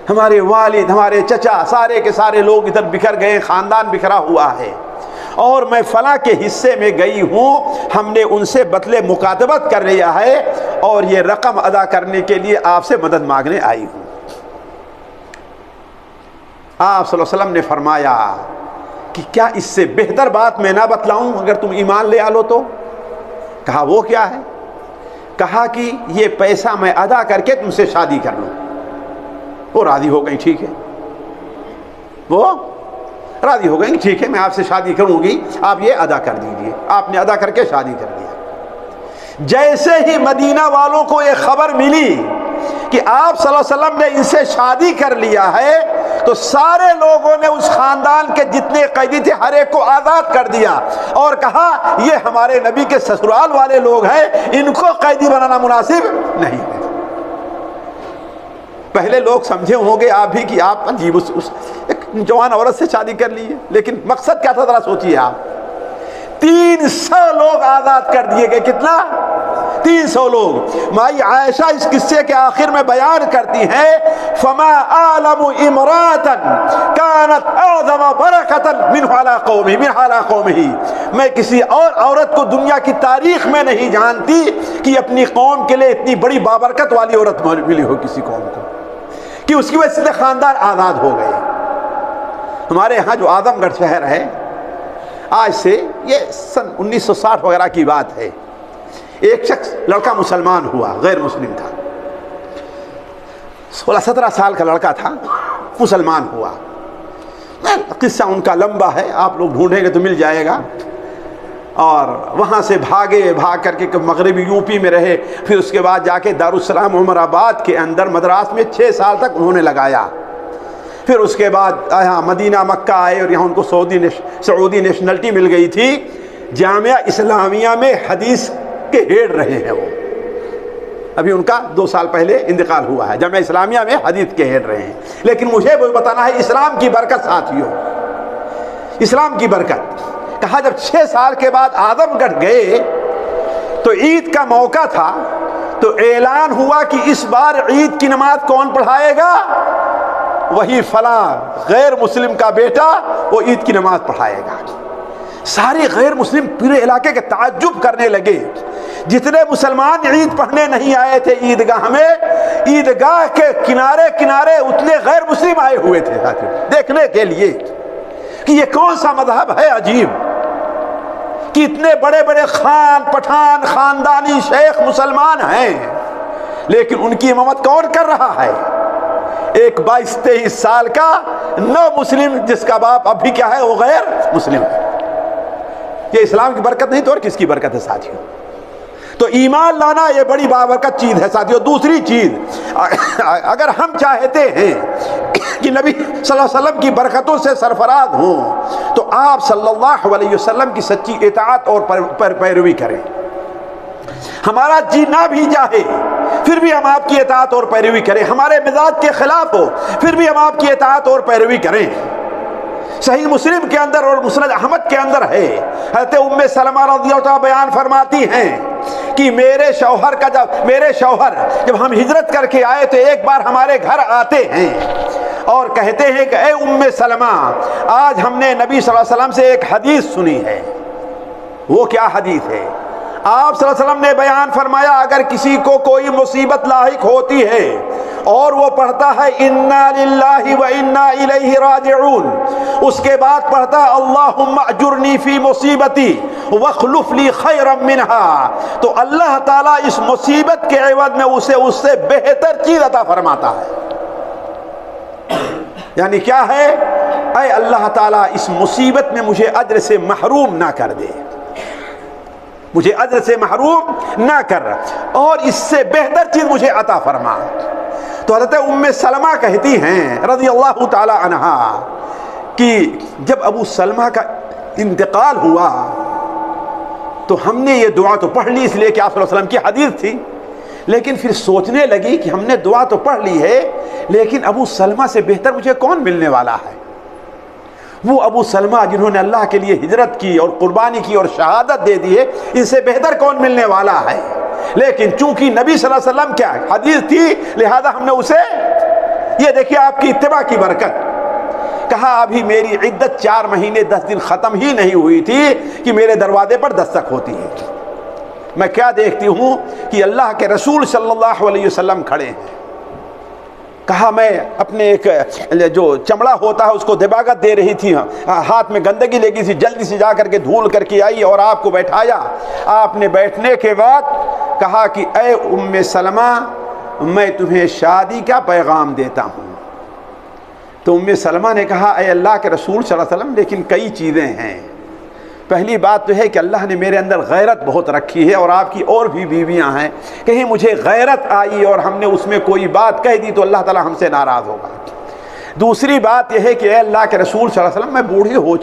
ہمارے والد، ہمارے چچا، سارے کے سارے لوگ ادھر بکھر گئے، خاندان بکھرا ہوا ہے، اور میں فلاں کے حصے میں گئی ہوں، ہم نے ان سے بدلے مکاتبت کر لیا ہے اور یہ رقم ادا کرنے کے لیے آپ سے مدد مانگنے آئی ہوں۔ آپ صلی اللہ علیہ وسلم نے فرمایا کہ کیا اس سے بہتر بات میں نہ بتلاؤں اگر تم ایمان لے آلو تو؟ کہا وہ کیا ہے؟ کہا کہ یہ پیسہ میں ادا کر کے تم سے شادی کر لوں۔ وہ راضی ہو گئی، ٹھیک ہے، وہ راضی ہو گئی کہ ٹھیک ہے میں آپ سے شادی کروں گی، آپ یہ ادا کر دیجئے۔ آپ نے ادا کر کے شادی کر دیا۔ جیسے ہی مدینہ والوں کو یہ خبر ملی کہ آپ صلی اللہ علیہ وسلم نے ان سے شادی کر لیا ہے، تو سارے لوگوں نے اس خاندان کے جتنے قیدی تھے ہر ایک کو آزاد کر دیا اور کہا یہ ہمارے نبی کے سسرال والے لوگ ہیں، ان کو قیدی بنانا مناسب نہیں ہے۔ پہلے لوگ سمجھے ہوں گے آپ بھی کہ آپ عجیب ایک جوان عورت سے شادی کر لی ہے، لیکن مقصد کیا تھا ذرا سوچیے آپ۔ 300 لوگ آزاد کر دیے گئے۔ کتنا؟ 300 لوگ۔ مائی عائشہ اس قصے کے آخر میں بیان کرتی ہیں فما اعلم امراتا كانت اعظم برکتا من حال قومه، میں کسی اور عورت کو دنیا کی تاریخ میں نہیں جانتی کہ اپنی قوم کے لیے اتنی بڑی بابرکت والی عورت ملی ہو کسی قوم کو، کہ اس کی وجہ سے خاندان آزاد ہو گئے۔ ہمارے ہاں جو اعظم گڑھ شہر ہے، آج سے یہ سن 1960 وغیرہ کی بات ہے، ایک شخص لڑکا مسلمان ہوا، غیر مسلم تھا، 16-17 سال کا لڑکا تھا، مسلمان ہوا۔ قصہ ان کا لمبا ہے، آپ لوگ ڈھونڈیں گے تو مل جائے گا۔ اور وہاں سے بھاگ کر کے مغربی یو پی میں رہے، پھر اس کے بعد جا کے دارالسلام عمر آباد کے اندر مدراس میں 6 سال تک انہوں نے لگایا۔ پھر اس کے بعد یہاں مدینہ مکہ آئے اور یہاں ان کو سعودی نیشنلٹی مل گئی تھی۔ جامعہ اسلامیہ میں حدیث کے ہیڈ رہے ہیں وہ، ابھی ان کا 2 سال پہلے انتقال ہوا ہے، جامعہ اسلامیہ میں حدیث کے ہیڈ رہے ہیں۔ لیکن مجھے وہ بتانا ہے اسلام کی برکت ساتھیوں، اسلام کی برکت۔ کہا جب 6 سال کے بعد اعظم گڑھ گئے تو عید کا موقع تھا، تو اعلان ہوا کہ اس بار عید کی نماز کون پڑھائے گا؟ وہی فلاں غیر مسلم کا بیٹا وہ عید کی نماز پڑھائے گا۔ سارے غیر مسلم پورے علاقے کے تعجب کرنے لگے، جتنے مسلمان عید پڑھنے نہیں آئے تھے عیدگاہ میں، عیدگاہ کے کنارے کنارے اتنے غیر مسلم آئے ہوئے تھے دیکھنے کے لیے کہ یہ کون سا مذہب ہے عجیب کہ اتنے بڑے بڑے خان پٹھان خاندانی شیخ مسلمان ہیں، لیکن ان کی امامت کون کر رہا ہے؟ ایک 22-23 سال کا نو مسلم جس کا باپ اب بھی کیا ہے، وہ غیر مسلم ہے۔ یہ اسلام کی برکت نہیں تو اور کس کی برکت ہے ساتھیوں؟ تو ایمان لانا یہ بڑی بابرکت چیز ہے ساتھیوں۔ دوسری چیز، اگر ہم چاہتے ہیں کہ نبی صلی اللہ علیہ وسلم کی برکتوں سے سرفراز ہوں تو آپ صلی اللہ علیہ وسلم کی سچی اطاعت اور پیروی کریں۔ ہمارا جی نہ بھی چاہے پھر بھی ہم آپ کی اطاعت اور پیروی کریں، ہمارے مزاج کے خلاف ہو پھر بھی ہم آپ کی اطاعت اور پیروی کریں۔ صحیح مسلم کے اندر اور مسند احمد کے اندر ہے، حضرت ام سلمہ رضی اللہ عنہا بیان فرماتی ہیں کہ میرے شوہر جب ہم ہجرت کر کے آئے تو ایک بار ہمارے گھر آتے ہیں اور کہتے ہیں کہ اے ام سلمہ، آج ہم نے نبی صلی اللہ علیہ وسلم سے ایک حدیث سنی ہے۔ وہ کیا حدیث ہے؟ آپ صلی اللہ علیہ وسلم نے بیان فرمایا اگر کسی کو کوئی مصیبت لاحق ہوتی ہے اور وہ پڑھتا ہے انا للہ و انا الیہ راجعون، اس کے بعد پڑھتا ہے اللہم اجرنی فی مصیبتی واخلف لی خیرا منہا، تو اللہ تعالیٰ اس مصیبت کے عوض میں اسے اس سے بہتر چیز عطا فرماتا ہے۔ یعنی کیا ہے؟ اے اللہ تعالیٰ اس مصیبت میں مجھے اجر سے محروم نہ کر دے، مجھے اجر سے محروم نہ کر اور اس سے بہتر چیز مجھے عطا فرما۔ تو حضرت ام سلمہ کہتی ہیں رضی اللہ تعالی عنہا کہ جب ابو سلمہ کا انتقال ہوا تو ہم نے یہ دعا تو پڑھ لی، اس لیے کہ آپ صلی اللہ علیہ وسلم کی حدیث تھی، لیکن پھر سوچنے لگی کہ ہم نے دعا تو پڑھ لی ہے لیکن ابو سلمہ سے بہتر مجھے کون ملنے والا ہے۔ وہ ابو سلمہ جنہوں نے اللہ کے لیے ہجرت کی اور قربانی کی اور شہادت دے دی ہے، ان سے بہتر کون ملنے والا ہے؟ لیکن چونکہ نبی صلی اللہ علیہ وسلم کیا حدیث تھی، لہذا ہم نے اسے، یہ دیکھیے آپ کی اتباع کی برکت، کہا ابھی میری عدت 4 مہینے 10 دن ختم ہی نہیں ہوئی تھی کہ میرے دروازے پر دستک ہوتی ہے۔ میں کیا دیکھتی ہوں کہ اللہ کے رسول صلی اللہ علیہ وسلم کھڑے ہیں۔ کہا میں اپنے ایک جو چمڑا ہوتا ہے اس کو دباغت دے رہی تھی، ہاتھ میں گندگی لگی تھی، جلدی سے جا کر کے دھول کر کے آئی اور آپ کو بیٹھایا۔ آپ نے بیٹھنے کے بعد کہا کہ اے ام سلمہ، میں تمہیں شادی کا پیغام دیتا ہوں۔ تو ام سلمہ نے کہا اے اللہ کے رسول صلی اللہ علیہ وسلم، لیکن کئی چیزیں ہیں۔ پہلی بات تو ہے کہ اللہ نے میرے اندر غیرت بہت رکھی ہے، اور آپ کی اور بھی بیویاں ہیں، کہیں مجھے غیرت آئی اور ہم نے اس میں کوئی بات کہہ دی تو اللہ تعالی ہم سے ناراض ہوگا۔ دوسری بات یہ ہے کہ اے اللہ کے رسول صلی اللہ علیہ وسلم، میں بوڑھی ہو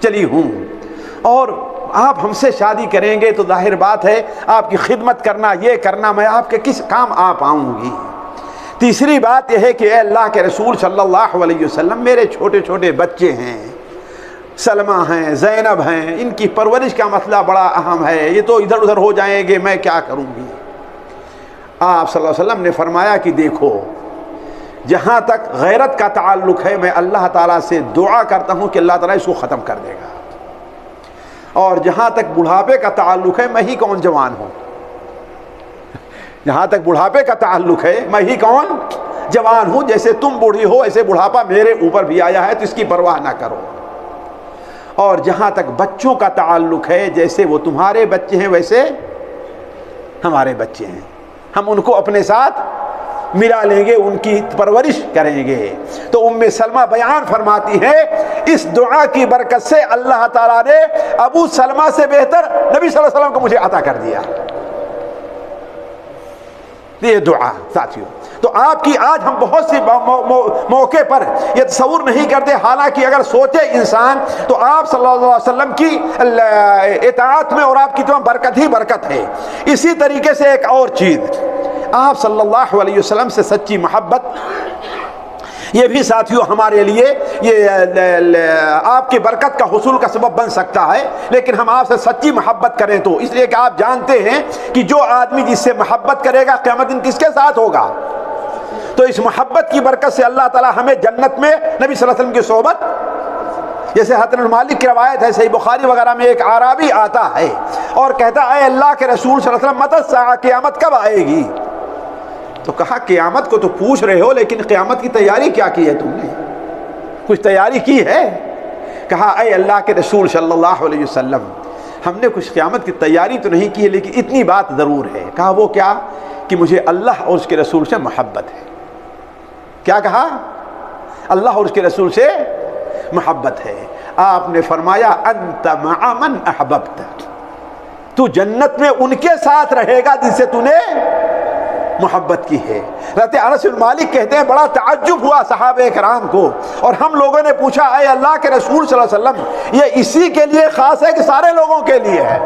چلی ہوں، اور آپ ہم سے شادی کریں گے تو ظاہر بات ہے آپ کی خدمت کرنا، یہ کرنا، میں آپ کے کس کام آپ آؤں گی۔ تیسری بات یہ ہے کہ اے اللہ کے رسول صلی اللہ علیہ وسلم، میرے چھوٹے چھوٹے بچے ہیں، سلمہ ہیں، زینب ہیں، ان کی پرورش کا مسئلہ بڑا اہم ہے، یہ تو ادھر ادھر ہو جائیں گے، میں کیا کروں گی۔ آپ صلی اللہ علیہ وسلم نے فرمایا کہ دیکھو، جہاں تک غیرت کا تعلق ہے میں اللہ تعالیٰ سے دعا کرتا ہوں کہ اللہ تعالیٰ اس کو ختم کر دے گا، اور جہاں تک بڑھاپے کا تعلق ہے میں ہی کون جوان ہوں، جہاں تک بڑھاپے کا تعلق ہے میں ہی کون جوان ہوں، جیسے تم بوڑھی ہو ایسے بڑھاپا میرے اوپر بھی آیا ہے، تو اس کی پرواہ نہ کرو۔ اور جہاں تک بچوں کا تعلق ہے، جیسے وہ تمہارے بچے ہیں ویسے ہمارے بچے ہیں، ہم ان کو اپنے ساتھ ملا لیں گے، ان کی پرورش کریں گے۔ تو ام سلمہ بیان فرماتی ہے اس دعا کی برکت سے اللہ تعالیٰ نے ابو سلمہ سے بہتر نبی صلی اللہ علیہ وسلم کو مجھے عطا کر دیا۔ یہ دعا ساتھیوں، تو آپ کی آج ہم بہت سی موقع پر یہ تصور نہیں کرتے، حالانکہ اگر سوچے انسان تو آپ صلی اللہ علیہ وسلم کی اطاعت میں اور آپ کی تمام برکت ہی برکت ہے۔ اسی طریقے سے ایک اور چیز، آپ صلی اللہ علیہ وسلم سے سچی محبت، یہ بھی ساتھیوں ہمارے لیے یہ آپ کی برکت کا حصول کا سبب بن سکتا ہے، لیکن ہم آپ سے سچی محبت کریں تو، اس لیے کہ آپ جانتے ہیں کہ جو آدمی جس سے محبت کرے گا قیامت دن کس کے ساتھ ہوگا۔ تو اس محبت کی برکت سے اللہ تعالی ہمیں جنت میں نبی صلی اللہ علیہ وسلم کی صحبت، جیسے حضرت مالک کی روایت ہے صحیح بخاری وغیرہ میں، ایک اعرابی آتا ہے اور کہتا اے اللہ کے رسول صلی اللہ علیہ وسلم، متی الساعہ، قیامت کب آئے گی؟ تو کہا قیامت کو تو پوچھ رہے ہو، لیکن قیامت کی تیاری کیا کی ہے تم نے؟ کچھ تیاری کی ہے؟ کہا اے اللہ کے رسول صلی اللہ علیہ وسلم، ہم نے کچھ قیامت کی تیاری تو نہیں کی ہے، لیکن اتنی بات ضرور ہے۔ کہا وہ کیا؟ کہ مجھے اللہ اور اس کے رسول سے محبت ہے۔ کیا کہا؟ اللہ اور اس کے رسول سے محبت ہے۔ آپ نے فرمایا انت مع من احببت، تو جنت میں ان کے ساتھ رہے گا جن سے تو نے محبت کی ہے۔ حضرت انس بن مالک کہتے ہیں بڑا تعجب ہوا صحابہ کرام کو، اور ہم لوگوں نے پوچھا اے اللہ کے رسول صلی اللہ علیہ وسلم، یہ اسی کے لیے خاص ہے کہ سارے لوگوں کے لیے ہے؟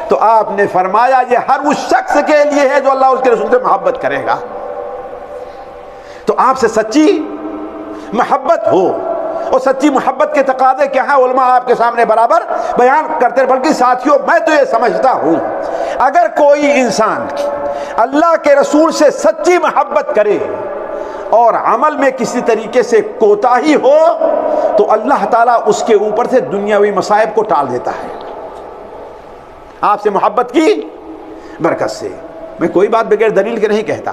تو آپ نے فرمایا یہ ہر اس شخص کے لیے ہے جو اللہ اور اس کے رسول سے محبت کرے گا۔ تو آپ سے سچی محبت ہو، اور سچی محبت کے تقاضے کیا ہیں علماء آپ کے سامنے برابر بیان کرتے ہیں۔ بلکہ ساتھیوں میں تو یہ سمجھتا ہوں اگر کوئی انسان اللہ کے رسول سے سچی محبت کرے اور عمل میں کسی طریقے سے کوتاہی ہو تو اللہ تعالیٰ اس کے اوپر سے دنیاوی مصائب کو ٹال دیتا ہے، آپ سے محبت کی برکت سے۔ میں کوئی بات بغیر دلیل کے نہیں کہتا،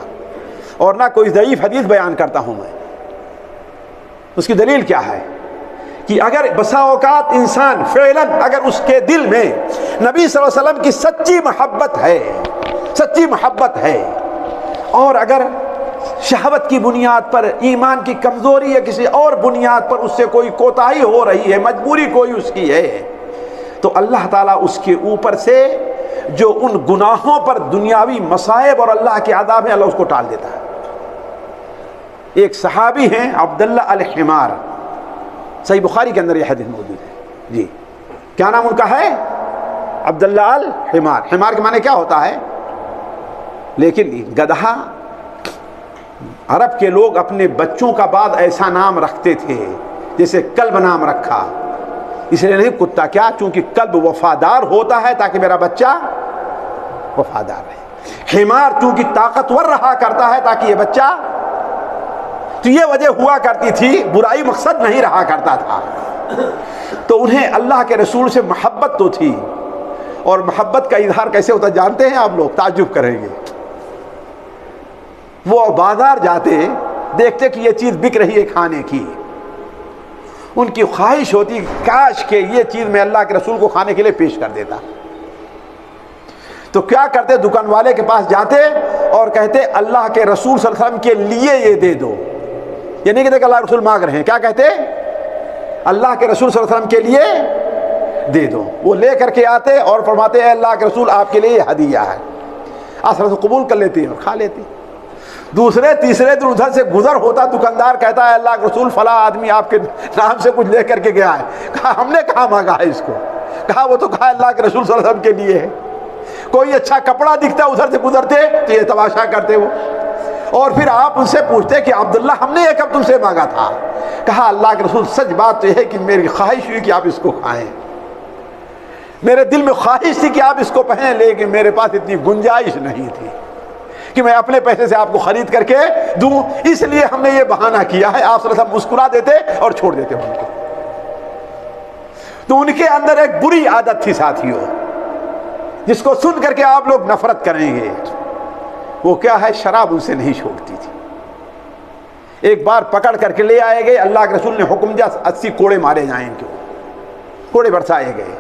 اور نہ کوئی ضعیف حدیث بیان کرتا ہوں میں۔ اس کی دلیل کیا ہے کہ اگر بسا اوقات انسان فعلاً اگر اس کے دل میں نبی صلی اللہ علیہ وسلم کی سچی محبت ہے، اور اگر شہوت کی بنیاد پر، ایمان کی کمزوری یا کسی اور بنیاد پر اس سے کوئی کوتاہی ہو رہی ہے، مجبوری کوئی اس کی ہے، تو اللہ تعالیٰ اس کے اوپر سے جو ان گناہوں پر دنیاوی مصائب اور اللہ کے عذاب ہیں، اللہ اس کو ٹال دیتا ہے۔ ایک صحابی ہیں عبداللہ الحمار، صحیح بخاری کے اندر یہ حدیث موجود ہے جی، کیا نام ان کا ہے؟ عبداللہ الحمار۔ حمار کے معنی کیا ہوتا ہے؟ لیکن گدھا، عرب کے لوگ اپنے بچوں کا بعد ایسا نام رکھتے تھے جیسے کلب نام رکھا، اس لیے نہیں کتا، کیا؟ چونکہ کلب وفادار ہوتا ہے تاکہ میرا بچہ وفادار رہے۔ حمار چونکہ طاقتور رہا کرتا ہے تاکہ یہ بچہ، تو یہ وجہ ہوا کرتی تھی، برائی مقصد نہیں رہا کرتا تھا۔ تو انہیں اللہ کے رسول سے محبت تو تھی، اور محبت کا اظہار کیسے ہوتا جانتے ہیں آپ لوگ؟ تعجب کریں گے، وہ بازار جاتے، دیکھتے کہ یہ چیز بک رہی ہے کھانے کی، ان کی خواہش ہوتی کاش کہ یہ چیز میں اللہ کے رسول کو کھانے کے لیے پیش کر دیتا۔ تو کیا کرتے؟ دکان والے کے پاس جاتے اور کہتے اللہ کے رسول صلی اللہ علیہ وسلم کے لیے یہ دے دو، یہ نہیں کہتے کہ اللہ کے رسول مانگ رہے ہیں، کیا کہتے؟ اللہ کے رسول صلی اللہ علیہ وسلم کے لیے دے دو۔ وہ لے کر کے آتے اور فرماتے ہیں اللہ کے رسول آپ کے لیے یہ ہدیہ ہے، اصل سے قبول کر لیتے ہیں اور کھا لیتے ہیں۔ دوسرے تیسرے دن ادھر سے گزر ہوتا، دکاندار کہتا ہے اللہ کے رسول فلاں آدمی آپ کے نام سے کچھ لے کر کے گیا ہے۔ کہا ہم نے کہاں مانگا ہے اس کو؟ کہا وہ تو کہا اللہ کے رسول صلی اللہ علیہ وسلم کے لیے ہے۔ کوئی اچھا کپڑا دکھتا ادھر سے گزرتے تو یہ تماشا کرتے وہ، اور پھر آپ ان سے پوچھتے کہ عبداللہ ہم نے یہ کب تم سے مانگا تھا؟ کہا اللہ کے رسول سچ بات تو یہ ہے کہ میری خواہش ہوئی کہ آپ اس کو کھائیں، میرے دل میں خواہش تھی کہ آپ اس کو پہنیں، لیکن میرے پاس اتنی گنجائش نہیں تھی کہ میں اپنے پیسے سے آپ کو خرید کر کے دوں، اس لیے ہم نے یہ بہانہ کیا ہے۔ آپ صلی اللہ علیہ وسلم مسکرا دیتے اور چھوڑ دیتے ان کو۔ تو ان کے اندر ایک بری عادت تھی ساتھیوں، جس کو سن کر کے آپ لوگ نفرت کریں گے، وہ کیا ہے؟ شراب ان سے نہیں چھوڑتی تھی۔ ایک بار پکڑ کر کے لے آئے گئے، اللہ کے رسول نے حکم دیا 80 کوڑے مارے جائیں، ان کے کوڑے برسائے گئے۔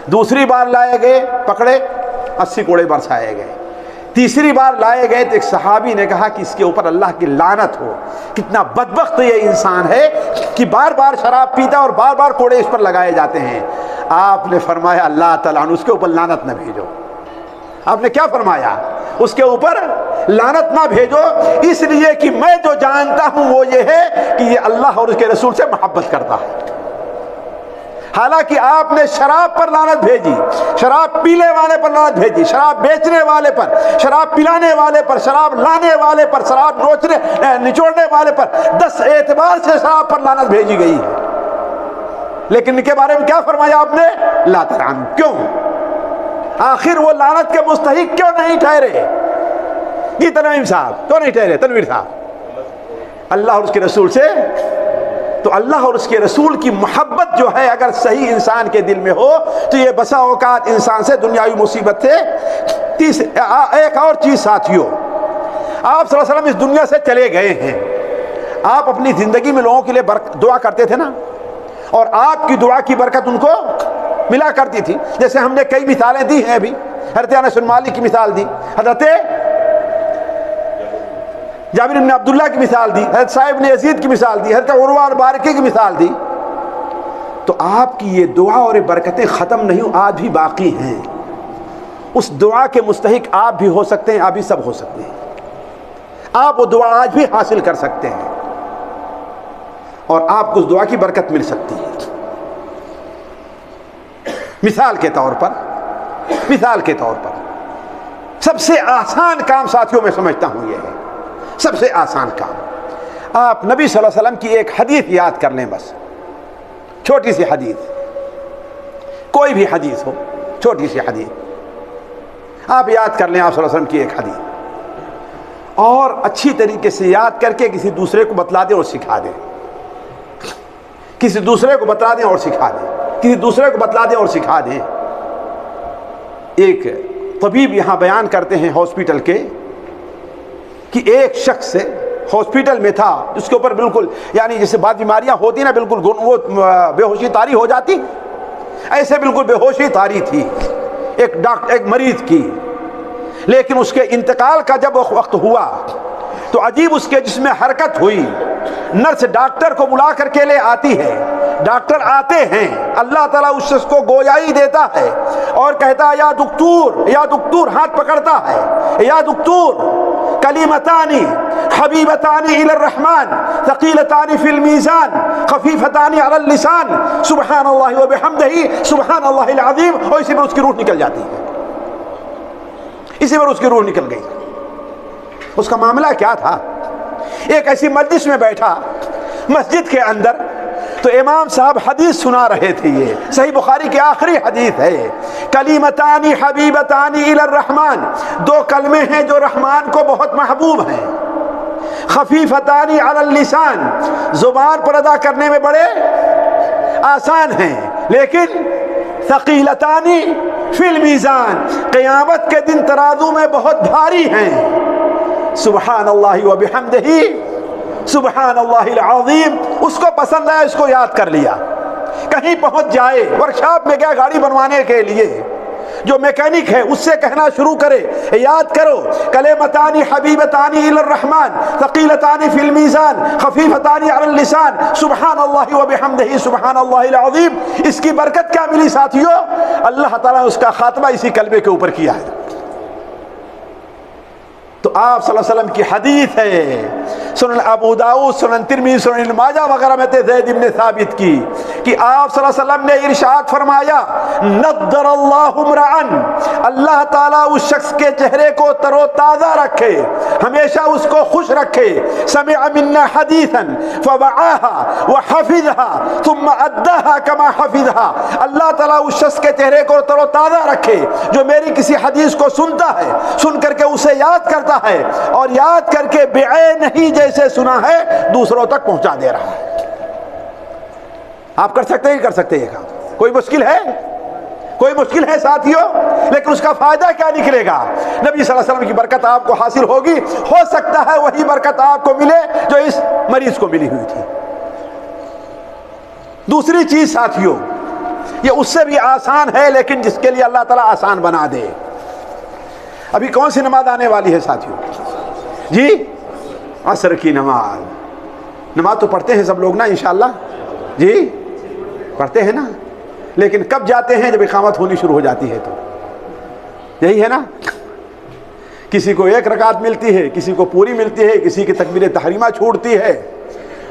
دوسری بار لائے گئے، پکڑے، 80 کوڑے برسائے گئے۔ تیسری بار لائے گئے تو ایک صحابی نے کہا کہ اس کے اوپر اللہ کی لعنت ہو، کتنا بدبخت یہ انسان ہے کہ بار بار شراب پیتا اور بار بار کوڑے اس پر لگائے جاتے ہیں۔ آپ نے فرمایا اللہ تعالیٰ عنہ اس کے اوپر لعنت نہ بھیجو۔ آپ نے کیا فرمایا؟ اس کے اوپر لعنت نہ بھیجو، اس لیے کہ میں جو جانتا ہوں وہ یہ ہے کہ یہ اللہ اور اس کے رسول سے محبت کرتا ہے۔ حالانکہ آپ نے شراب پر لعنت بھیجی، شراب پینے والے پر لعنت بھیجی، شراب بیچنے والے پر، شراب پلانے والے پر، شراب لانے والے پر، شراب نچوڑنے والے پر، 10 اعتبار سے شراب پر لعنت بھیجی گئی ہے، لیکن ان کے بارے میں کیا فرمایا آپ نے؟ لا تلعنوا۔ کیوں؟ آخر وہ لعنت کے مستحق کیوں نہیں ٹھہرے؟ یہ تنویر صاحب کیوں نہیں ٹھہرے؟ تنویر صاحب اللہ اور اس کے رسول سے، تو اللہ اور اس کے رسول کی محبت جو ہے اگر صحیح انسان کے دل میں ہو تو یہ بسا اوقات انسان سے دنیاوی مصیبت سے ایک اور چیز ساتھیوں، آپ صلی اللہ علیہ وسلم اس دنیا سے چلے گئے ہیں، آپ اپنی زندگی میں لوگوں کے لیے دعا کرتے تھے نا، اور آپ کی دعا کی برکت ان کو ملا کرتی تھی۔ جیسے ہم نے کئی مثالیں دی ہیں، ابھی حضرت انس بن مالک کی مثال دی، حضرت جابر بن عبداللہ کی مثال دی، حضرت صاحب بن یزید کی مثال دی، حضرت عروہ البارقی کی مثال دی۔ تو آپ کی یہ دعا اور یہ برکتیں ختم نہیں، آج بھی باقی ہیں۔ اس دعا کے مستحق آپ بھی ہو سکتے ہیں، آپ بھی سب ہو سکتے ہیں، آپ وہ دعا آج بھی حاصل کر سکتے ہیں اور آپ کو اس دعا کی برکت مل سکتی ہے۔ مثال کے طور پر سب سے آسان کام ساتھیوں میں سمجھتا ہوں یہ ہے، سب سے آسان کام، آپ نبی صلی اللہ علیہ وسلم کی ایک حدیث یاد کر لیں، بس چھوٹی سی حدیث، کوئی بھی حدیث ہو، چھوٹی سی حدیث آپ یاد کر لیں، آپ صلی اللہ علیہ وسلم کی ایک حدیث، اور اچھی طریقے سے یاد کر کے کسی دوسرے کو بتلا دیں اور سکھا دیں، کسی دوسرے کو بتلا دیں اور سکھا دیں، کسی دوسرے کو بتلا دیں اور سکھا دیں۔ ایک طبیب یہاں بیان کرتے ہیں ہاسپٹل کے کہ ایک شخص ہاسپٹل میں تھا، جس کے اوپر بالکل یعنی جیسے بعض بیماریاں ہوتی نا، بالکل وہ بے ہوشی طاری ہو جاتی، ایسے بالکل بے ہوشی طاری تھی ایک مریض کی، لیکن اس کے انتقال کا جب وقت ہوا تو عجیب اس کے جسم میں حرکت ہوئی، نرس ڈاکٹر کو بلا کر کے لے آتی ہے، ڈاکٹر آتے ہیں، اللہ تعالیٰ اس شخص کو گویائی دیتا ہے اور کہتا ہے یا دکتور، ہاتھ پکڑتا ہے، یا دکتور، کلیمتانی حبیبتانی الی الرحمن ثقیلتانی فی المیزان خفیفتانی علی اللسان سبحان اللہ وبحمدہ سبحان اللہ العظیم، اور اسی پر اس کی روح نکل جاتی ہے، اسی پر اس کی روح نکل گئی۔ اس کا معاملہ کیا تھا؟ ایک ایسی مجلس میں بیٹھا، مسجد کے اندر تو امام صاحب حدیث سنا رہے تھے، یہ صحیح بخاری کی آخری حدیث ہے، کلیمتانی حبیبتانی الی الرحمن، دو کلمے ہیں جو رحمان کو بہت محبوب ہیں، خفیفتانی علی اللسان، زبان پر ادا کرنے میں بڑے آسان ہیں، لیکن ثقیلتانی فی المیزان، قیامت کے دن ترازو میں بہت بھاری ہیں، سبحان اللہ و بحمدہ سبحان اللہ العظیم۔ اس کو پسند آیا، اس کو یاد کر لیا، کہیں پہنچ جائے، ورکشاپ میں گیا گاڑی بنوانے کے لیے، جو میکینک ہے اس سے کہنا شروع کرے، یاد کرو کلمتانی حبیبتانی الی الرحمن ثقیلتانی فی المیزان خفیفتانی علی اللسان سبحان اللہ و بحمدہ سبحان اللہ العظیم۔ اس کی برکت کیا ملی ساتھیو؟ اللہ تعالیٰ نے اس کا خاتمہ اسی کلمے کے اوپر کیا ہے۔ تو آپ صلی اللہ علیہ وسلم کی حدیث ہے، سنن ابو داؤد، سنن ترمذی، سنن ابن ماجہ وغیرہ میں زید بن ثابت کی کہ آپ صلی اللہ علیہ وسلم نے ارشاد فرمایا، نضر اللہ امرأ، اللہ تعالیٰ اس شخص کے چہرے کو تر و تازہ رکھے، ہمیشہ اس کو خوش رکھے، سمع منا حدیثا فوعاها وحفظها ثم اداها كما حفظها، اللہ تعالیٰ اس شخص کے چہرے کو تر و تازہ رکھے جو میری کسی حدیث کو سنتا ہے، سن کر کے اسے یاد کرتا ہے، اور یاد کر کے بعین نہیں جیسے سنا ہے دوسروں تک پہنچا دے رہا ہے۔ آپ کر سکتے ہیں کر سکتے ہیں کام، کوئی مشکل ہے؟ کوئی مشکل ہے ساتھیوں؟ لیکن اس کا فائدہ کیا نکلے گا؟ نبی صلی اللہ علیہ وسلم کی برکت آپ کو حاصل ہوگی، ہو سکتا ہے وہی برکت آپ کو ملے جو اس مریض کو ملی ہوئی تھی۔ دوسری چیز ساتھیوں، یہ اس سے بھی آسان ہے لیکن جس کے لیے اللہ تعالیٰ آسان بنا دے۔ ابھی کون سی نماز آنے والی ہے ساتھیوں؟ جی عصر کی نماز۔ نماز تو پڑھتے ہیں سب لوگ نا انشاءاللہ؟ جی پڑھتے ہیں نا، لیکن کب جاتے ہیں؟ جب اقامت ہونی شروع ہو جاتی ہے تو، یہی ہے نا؟ کسی کو ایک رکعت ملتی ہے، کسی کو پوری ملتی ہے، کسی کی تکبیر تحریمہ چھوٹتی ہے،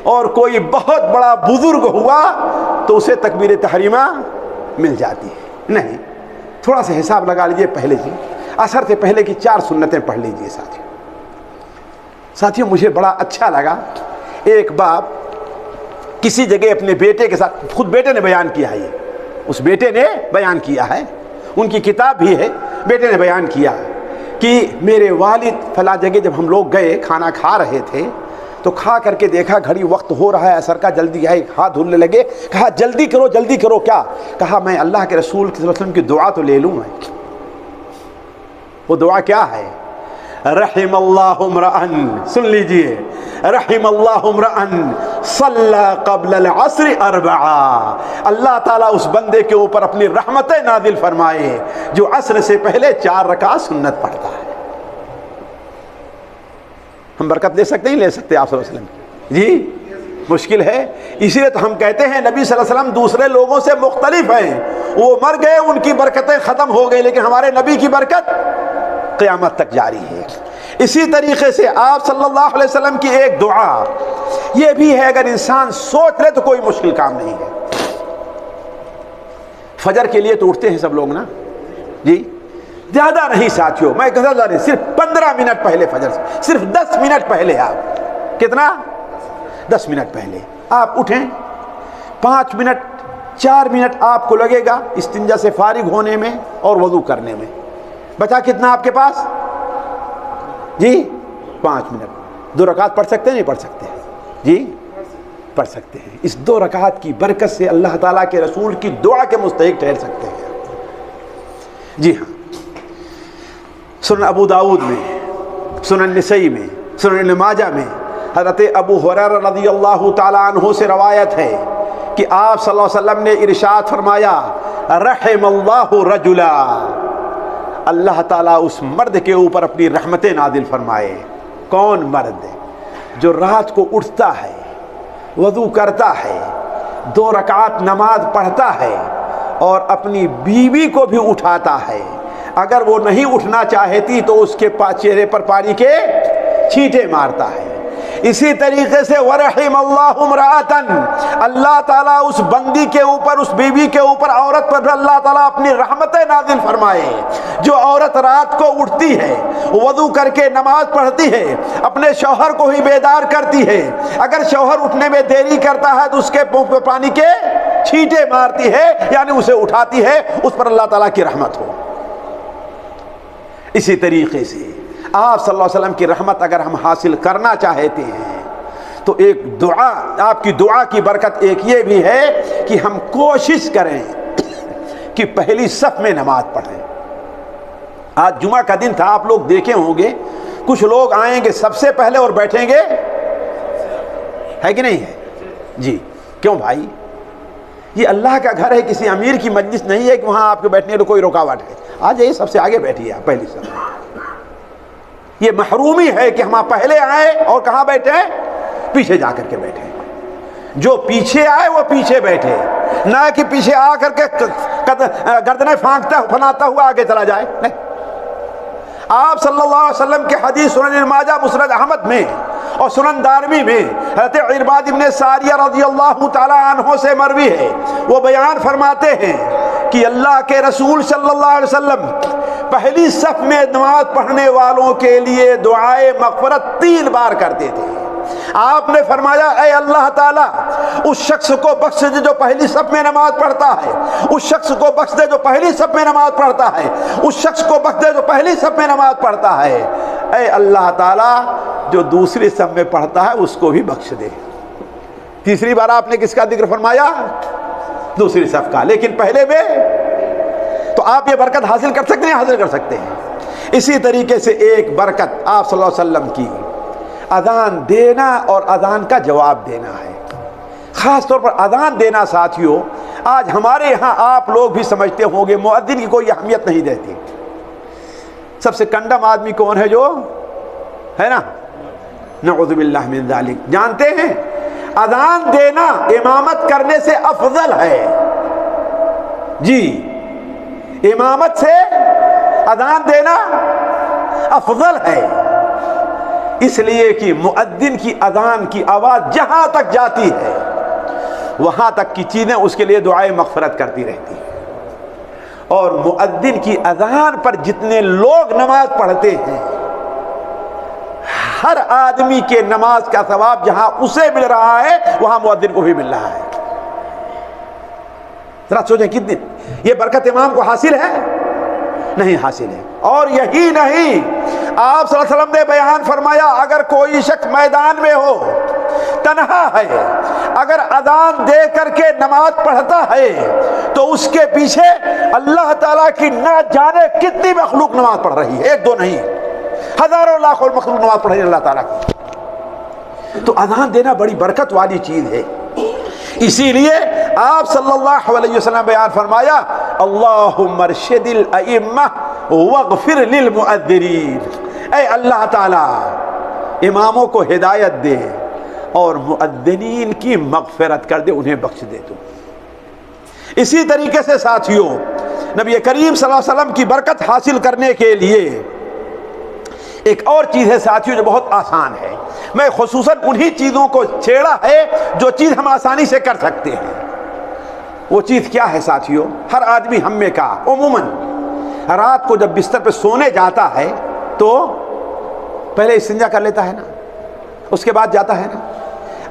اور کوئی بہت بڑا بزرگ ہوا تو اسے تکبیر تحریمہ مل جاتی ہے۔ نہیں، تھوڑا سا حساب لگا لیجئے، پہلے جی عصر سے پہلے کی 4 سنتیں پڑھ لیجئے ساتھیوں۔ مجھے بڑا اچھا لگا، ایک باپ کسی جگہ اپنے بیٹے کے ساتھ، خود بیٹے نے بیان کیا ہے، یہ اس بیٹے نے بیان کیا ہے، ان کی کتاب بھی ہے، بیٹے نے بیان کیا کہ میرے والد فلاں جگہ جب ہم لوگ گئے کھانا کھا رہے تھے تو کھا کر کے دیکھا گھڑی وقت ہو رہا ہے عصر کا، جلدی آئے، ہاتھ دھلنے لگے، کہا جلدی کرو جلدی کرو، کیا کہا؟ میں اللہ کے رسول صلی اللہ علیہ وسلم کی دعا تو لے لوں میں۔ وہ دعا کیا ہے؟ رحم اللہ امرأن، سن لیجئے، رحم اللہ امرأن صلی قبل العصر 4، اللہ تعالیٰ اس بندے کے اوپر اپنی رحمتیں نازل فرمائے جو عصر سے پہلے 4 رکعت سنت پڑھتا ہے۔ ہم برکت لے سکتے ہیں لے سکتے آپ صلی اللہ علیہ وسلم؟ جی مشکل ہے، اسی لیے تو ہم کہتے ہیں نبی صلی اللہ علیہ وسلم دوسرے لوگوں سے مختلف ہیں، وہ مر گئے ان کی برکتیں ختم ہو گئی، لیکن ہمارے نبی کی برکت قیامت تک جاری ہے۔ اسی طریقے سے آپ صلی اللہ علیہ وسلم کی ایک دعا یہ بھی ہے، اگر انسان سوچ لے تو کوئی مشکل کام نہیں ہے۔ فجر کے لیے تو اٹھتے ہیں سب لوگ نا؟ جی زیادہ نہیں ساتھیوں، میں زیادہ نہیں، صرف 15 منٹ پہلے فجر سے، صرف 10 منٹ پہلے، آپ کتنا؟ 10 منٹ پہلے آپ اٹھیں، 5 منٹ 4 منٹ آپ کو لگے گا استنجا سے فارغ ہونے میں اور وضو کرنے میں، بچا کتنا آپ کے پاس؟ جی 5 منٹ۔ 2 رکعت پڑھ سکتے ہیں نہیں پڑھ سکتے؟ جی پڑھ سکتے ہیں۔ اس 2 رکعت کی برکت سے اللہ تعالیٰ کے رسول کی دعا کے مستحق ٹھہر سکتے ہیں۔ جی ہاں، سنن ابو داؤد میں، سنن نسائی میں، سنن ابن ماجہ میں حضرت ابو ہریرہ رضی اللہ تعالیٰ عنہ سے روایت ہے کہ آپ صلی اللہ علیہ وسلم نے ارشاد فرمایا، رحم اللہ رجلا، اللہ تعالیٰ اس مرد کے اوپر اپنی رحمتیں نازل فرمائے۔ کون مرد؟ جو رات کو اٹھتا ہے، وضو کرتا ہے، 2 رکعت نماز پڑھتا ہے اور اپنی بیوی کو بھی اٹھاتا ہے، اگر وہ نہیں اٹھنا چاہتی تو اس کے چہرے پر پانی کے چھینٹے مارتا ہے۔ اسی طریقے سے ورحم اللہ امرأتن، اللہ تعالیٰ اس بندی کے اوپر، اس بیوی کے اوپر، عورت پر اللہ تعالیٰ اپنی رحمتیں نازل فرمائے، جو عورت رات کو اٹھتی ہے، وضو کر کے نماز پڑھتی ہے، اپنے شوہر کو ہی بیدار کرتی ہے، اگر شوہر اٹھنے میں دیری کرتا ہے تو اس کے منہ پہ پانی کے چھینٹے مارتی ہے، یعنی اسے اٹھاتی ہے، اس پر اللہ تعالیٰ کی رحمت ہو۔ اسی طریقے سے آپ صلی اللہ علیہ وسلم کی رحمت اگر ہم حاصل کرنا چاہتے ہیں تو ایک دعا، آپ کی دعا کی برکت ایک یہ بھی ہے کہ ہم کوشش کریں کہ پہلی صف میں نماز پڑھیں۔ آج جمعہ کا دن تھا، آپ لوگ دیکھے ہوں گے کچھ لوگ آئیں گے سب سے پہلے اور بیٹھیں گے، ہے کہ نہیں ہے؟ جی کیوں بھائی؟ یہ اللہ کا گھر ہے، کسی امیر کی مجلس نہیں ہے کہ وہاں آپ کے بیٹھنے کو کوئی رکاوٹ ہے۔ آ جائیے، سب سے آگے بیٹھیے آپ پہلی صف۔ یہ محرومی ہے کہ ہم پہلے آئے اور کہاں بیٹھے؟ پیچھے جا کر کے بیٹھے۔ جو پیچھے آئے وہ پیچھے بیٹھے، نہ کہ پیچھے آ کر کے گردنیں پھناتا ہوا آگے چلا جائے۔ نہیں، آپ صلی اللہ علیہ وسلم کے حدیث سنن ماجہ، مسند احمد میں اور سنن دارمی میں حضرت عرباد ابن ساریہ رضی اللہ تعالی عنہ سے مروی ہے، وہ بیان فرماتے ہیں کہ اللہ کے رسول صلی اللہ علیہ وسلم پہلی صف میں نماز پڑھنے والوں کے لیے دعائے مغفرت 3 بار کرتے تھے۔ آپ نے فرمایا، اے اللہ تعالیٰ اس شخص کو بخش دے جو پہلی صف میں نماز پڑھتا ہے، اس شخص کو بخش دے جو پہلی صف میں نماز پڑھتا ہے، اس شخص کو بخش دے جو پہلی صف میں نماز پڑھتا ہے، اے اللہ تعالیٰ جو دوسری صف میں پڑھتا ہے اس کو بھی بخش دے۔ تیسری بار آپ نے کس کا ذکر فرمایا؟ دوسری صف کا، لیکن پہلے میں تو آپ یہ برکت حاصل کر سکتے ہیں، حاصل کر سکتے ہیں۔ اسی طریقے سے ایک برکت آپ صلی اللہ علیہ وسلم کی اذان دینا اور اذان کا جواب دینا ہے، خاص طور پر اذان دینا۔ ساتھیوں، آج ہمارے یہاں آپ لوگ بھی سمجھتے ہوں گے مؤذن کی کوئی اہمیت نہیں دیتی۔ سب سے کنڈم آدمی کون ہے؟ جو ہے نا، نعوذ باللہ من ذالک۔ جانتے ہیں اذان دینا امامت کرنے سے افضل ہے۔ جی، امامت سے اذان دینا افضل ہے، اس لیے کہ مؤذن کی اذان کی آواز جہاں تک جاتی ہے وہاں تک کی چیزیں اس کے لیے دعائے مغفرت کرتی رہتی ہیں، اور مؤذن کی اذان پر جتنے لوگ نماز پڑھتے ہیں ہر آدمی کے نماز کا ثواب جہاں اسے مل رہا ہے وہاں مؤذن کو بھی مل رہا ہے۔ ذرا سوچیں کتنی یہ برکت امام کو حاصل ہے؟ نہیں حاصل ہے۔ اور یہی نہیں، آپ صلی اللہ علیہ وسلم نے بیان فرمایا، اگر کوئی شخص میدان میں ہو، تنہا ہے، اگر اذان دے کر کے نماز پڑھتا ہے تو اس کے پیچھے اللہ تعالیٰ کی نہ جانے کتنی مخلوق نماز پڑھ رہی ہے، ایک دو نہیں، ہزاروں لاکھوں مخلوق نماز پڑھ رہی ہے اللہ تعالیٰ کی۔ تو اذان دینا بڑی برکت والی چیز ہے۔ اسی لیے آپ صلی اللہ علیہ وسلم بیان فرمایا، اللہم ارشد الائمہ واغفر للمؤذرین، اے اللہ تعالی اماموں کو ہدایت دے اور مؤذنین کی مغفرت کر دے، انہیں بخش دے تو۔ اسی طریقے سے ساتھیوں، نبی کریم صلی اللہ علیہ وسلم کی برکت حاصل کرنے کے لیے ایک اور چیز ہے ساتھیوں جو بہت آسان ہے۔ میں خصوصاً انہی چیزوں کو چھیڑا ہے جو چیز ہم آسانی سے کر سکتے ہیں۔ وہ چیز کیا ہے ساتھیوں؟ ہر آدمی ہم میں کا عموماً رات کو جب بستر پہ سونے جاتا ہے تو پہلے استنجا کر لیتا ہے نا، اس کے بعد جاتا ہے نا۔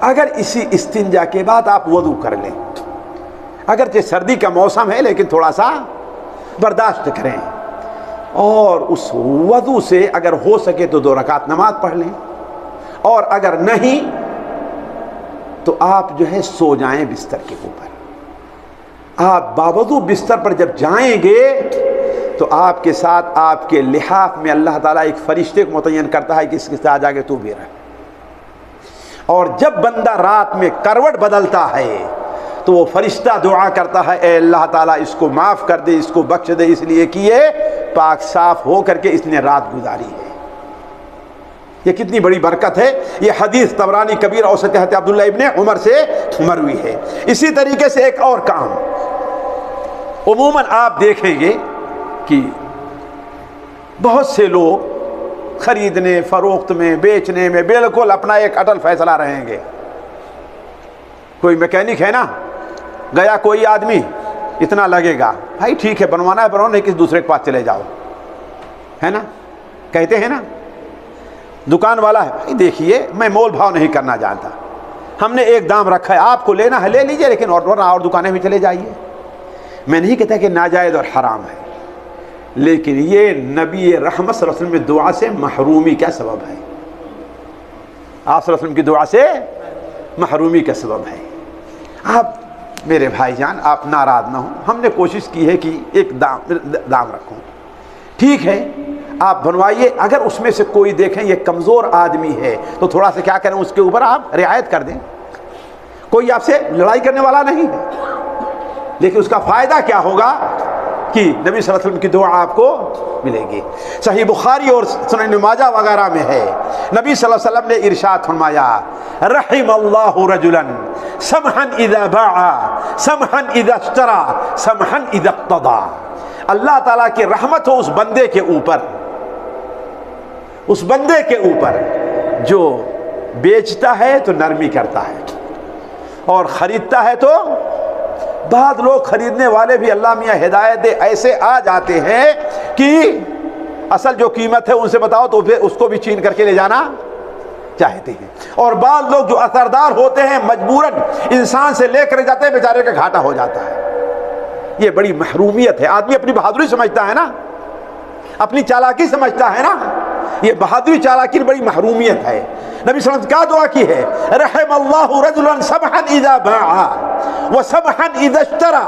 اگر اسی استنجا کے بعد آپ وضو کر لیں، اگرچہ سردی کا موسم ہے لیکن تھوڑا سا برداشت کریں، اور اس وضو سے اگر ہو سکے تو 2 رکعت نماز پڑھ لیں، اور اگر نہیں تو آپ جو ہے سو جائیں بستر کے اوپر۔ آپ باوضو بستر پر جب جائیں گے تو آپ کے ساتھ آپ کے لحاف میں اللہ تعالیٰ ایک فرشتے کو متعین کرتا ہے کہ اس کے ساتھ جا کے تو بھی رہ۔ اور جب بندہ رات میں کروٹ بدلتا ہے تو وہ فرشتہ دعا کرتا ہے، اے اللہ تعالیٰ اس کو معاف کر دے، اس کو بخش دے، اس لیے کہ یہ پاک صاف ہو کر کے اس نے رات گزاری ہے۔ یہ کتنی بڑی برکت ہے۔ یہ حدیث طبرانی کبیر اوسط حضرت عبداللہ ابن عمر سے مروی ہے۔ اسی طریقے سے ایک اور کام، عموماً آپ دیکھیں گے کہ بہت سے لوگ خریدنے فروخت میں بیچنے میں بالکل اپنا ایک اٹل فیصلہ رہیں گے. کوئی میکینک ہے نا, گیا کوئی آدمی, اتنا لگے گا, بھائی ٹھیک ہے بنوانا ہے بنوانا, نہیں کسی دوسرے کے پاس چلے جاؤ, ہے نا, کہتے ہیں نا. دکان والا ہے, بھائی دیکھیے میں مول بھاؤ نہیں کرنا جانتا, ہم نے ایک دام رکھا ہے, آپ کو لینا ہے لے لیجئے, لیکن اور دکانیں بھی چلے جائیے. میں نہیں کہتا کہ ناجائز اور حرام ہے, لیکن یہ نبی رحمت صلی اللہ علیہ وسلم کی دعا سے محرومی کا سبب ہے. آپ صلی اللہ علیہ وسلم کی دعا سے محرومی کا سبب ہے. آپ میرے بھائی جان آپ ناراض نہ ہوں, ہم نے کوشش کی ہے کہ ایک دام رکھوں, ٹھیک ہے آپ بنوائیے. اگر اس میں سے کوئی دیکھیں یہ کمزور آدمی ہے تو تھوڑا سا کیا کریں, اس کے اوپر آپ رعایت کر دیں. کوئی آپ سے لڑائی کرنے والا نہیں ہے, لیکن اس کا فائدہ کیا ہوگا کہ نبی صلی اللہ علیہ وسلم کی دعا آپ کو ملے گی. صحیح بخاری اور سنن ماجہ وغیرہ میں ہے, نبی صلی اللہ علیہ وسلم نے ارشاد فرمایا, رحم اللہ رجلا سمحا اذا باع سمحا اذا اشترى سمحا اذا اقتضى. اللہ تعالیٰ کی رحمت ہو اس بندے کے اوپر, اس بندے کے اوپر جو بیچتا ہے تو نرمی کرتا ہے اور خریدتا ہے تو. بعض لوگ خریدنے والے بھی اللہ میاں ہدایت دے ایسے آ جاتے ہیں کہ اصل جو قیمت ہے ان سے بتاؤ تو پھر اس کو بھی چھین کر کے لے جانا چاہتے ہیں. اور بعض لوگ جو اثردار ہوتے ہیں مجبوراً انسان سے لے کر جاتے ہیں, بیچارے کا گھاٹا ہو جاتا ہے. یہ بڑی محرومیت ہے. آدمی اپنی بہادری سمجھتا ہے نا, اپنی چالاکی سمجھتا ہے نا, یہ بہادری چالاکی بڑی محرومیت ہے. نبی صلی اللہ علیہ وسلم کیا دعا کی ہے, رحم اللہ رجلا سمحا اذا باع وسمحا اذا اشترى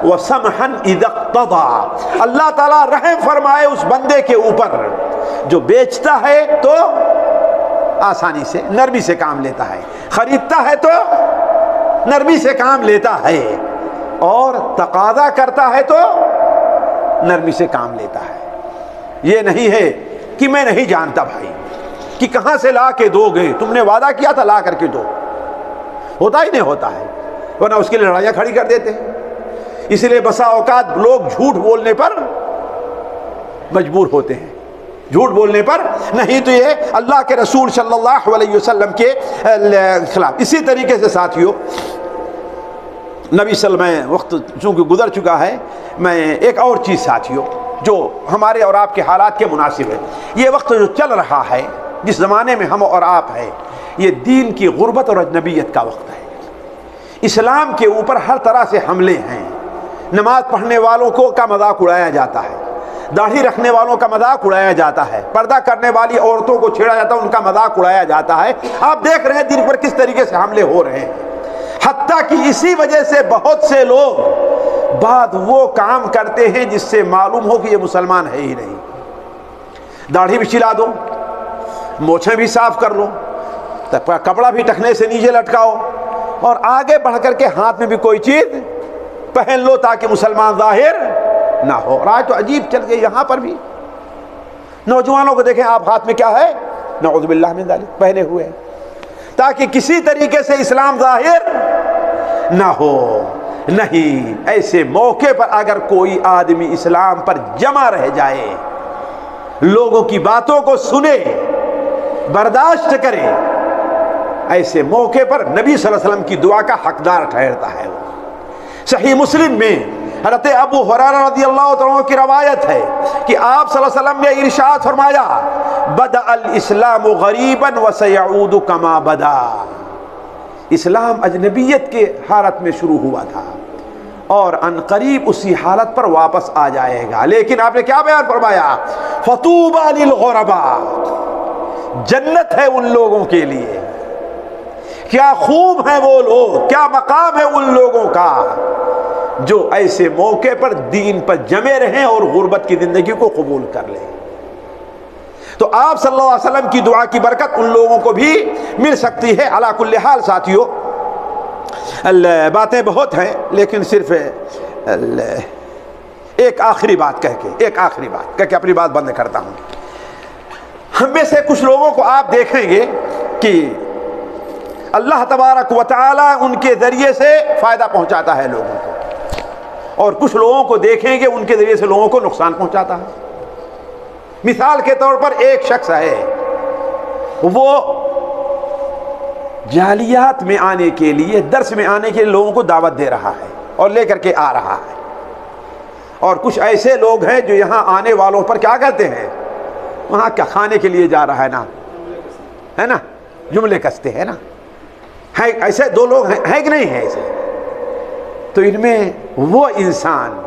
وسمحا اذا اقتضى. اللہ تعالیٰ رحم فرمائے اس بندے کے اوپر جو بیچتا ہے تو آسانی سے نرمی سے کام لیتا ہے, خریدتا ہے تو نرمی سے کام لیتا ہے, اور تقاضا کرتا ہے تو نرمی سے کام لیتا ہے. یہ نہیں ہے کہ میں نہیں جانتا بھائی کہ کہاں سے لا کے دو گے, تم نے وعدہ کیا تھا لا کر کے دو, ہوتا ہی نہیں ہوتا ہے, ورنہ اس کے لیے لڑائیاں کھڑی کر دیتے ہیں. اس لیے بسا اوقات لوگ جھوٹ بولنے پر مجبور ہوتے ہیں, جھوٹ بولنے پر, نہیں تو یہ اللہ کے رسول صلی اللہ علیہ وسلم کے خلاف. اسی طریقے سے ساتھیوں نبی صلی اللہ علیہ وسلم, وقت چونکہ گزر چکا ہے, میں ایک اور چیز ساتھیوں جو ہمارے اور آپ کے حالات کے مناسب ہے, یہ وقت جو چل رہا ہے جس زمانے میں ہم اور آپ ہیں, یہ دین کی غربت اور اجنبیت کا وقت ہے. اسلام کے اوپر ہر طرح سے حملے ہیں. نماز پڑھنے والوں کو کا مذاق اڑایا جاتا ہے, داڑھی رکھنے والوں کا مذاق اڑایا جاتا ہے, پردہ کرنے والی عورتوں کو چھیڑا جاتا ہے, ان کا مذاق اڑایا جاتا ہے. آپ دیکھ رہے ہیں دین پر کس طریقے سے حملے ہو رہے ہیں. حتیٰ کہ اسی وجہ سے بہت سے لوگ بعد وہ کام کرتے ہیں جس سے معلوم ہو کہ یہ مسلمان ہے ہی نہیں. داڑھی بھی چلا دو, مونچھیں بھی صاف کر لو, کپڑا بھی ٹخنے سے نیچے لٹکاؤ, اور آگے بڑھ کر کے ہاتھ میں بھی کوئی چیز پہن لو تاکہ مسلمان ظاہر نہ ہو. اور آج تو عجیب چل گئی, یہاں پر بھی نوجوانوں کو دیکھیں آپ, ہاتھ میں کیا ہے, نعوذ باللہ من ذالک, پہنے ہوئے ہیں, تاکہ کسی طریقے سے اسلام ظاہر نہ ہو. نہیں, ایسے موقع پر اگر کوئی آدمی اسلام پر جمع رہ جائے, لوگوں کی باتوں کو سنے, برداشت کرے, ایسے موقع پر نبی صلی اللہ علیہ وسلم کی دعا کا حقدار ٹھہرتا ہے. صحیح مسلم میں حضرت ابو ہریرہ رضی اللہ تعالیٰ کی روایت ہے کہ آپ صلی اللہ علیہ وسلم نے ارشاد فرمایا, بدأ الاسلام غریبا وسيعود كما بدا. اسلام اجنبیت کے حالت میں شروع ہوا تھا اور ان قریب اسی حالت پر واپس آ جائے گا. لیکن آپ نے کیا بیان فرمایا, فطوبى للغرباء, جنت ہے ان لوگوں کے لیے, کیا خوب ہیں وہ لوگ, کیا مقام ہے ان لوگوں کا جو ایسے موقع پر دین پر جمے رہیں اور غربت کی زندگی کو قبول کر لیں. تو آپ صلی اللہ علیہ وسلم کی دعا کی برکت ان لوگوں کو بھی مل سکتی ہے. علی کل حال ساتھیوں, باتیں بہت ہیں, لیکن صرف ایک آخری بات کہہ کے اپنی بات بند کرتا ہوں. ہم میں سے کچھ لوگوں کو آپ دیکھیں گے کہ اللہ تبارک و تعالی ان کے ذریعے سے فائدہ پہنچاتا ہے لوگوں کو, اور کچھ لوگوں کو دیکھیں گے ان کے ذریعے سے لوگوں کو نقصان پہنچاتا ہے. مثال کے طور پر ایک شخص ہے، وہ جالیات میں آنے کے لیے، درس میں آنے کے لیے لوگوں کو دعوت دے رہا ہے اور لے کر کے آ رہا ہے، اور کچھ ایسے لوگ ہیں جو یہاں آنے والوں پر کیا کرتے ہیں، وہاں کا کھانے کے لیے جا رہا ہے نا، ہے نا، جملے کستے ہیں نا، ہے ایسے دو لوگ ہیں کہ نہیں ہیں ایسے؟ تو ان میں وہ انسان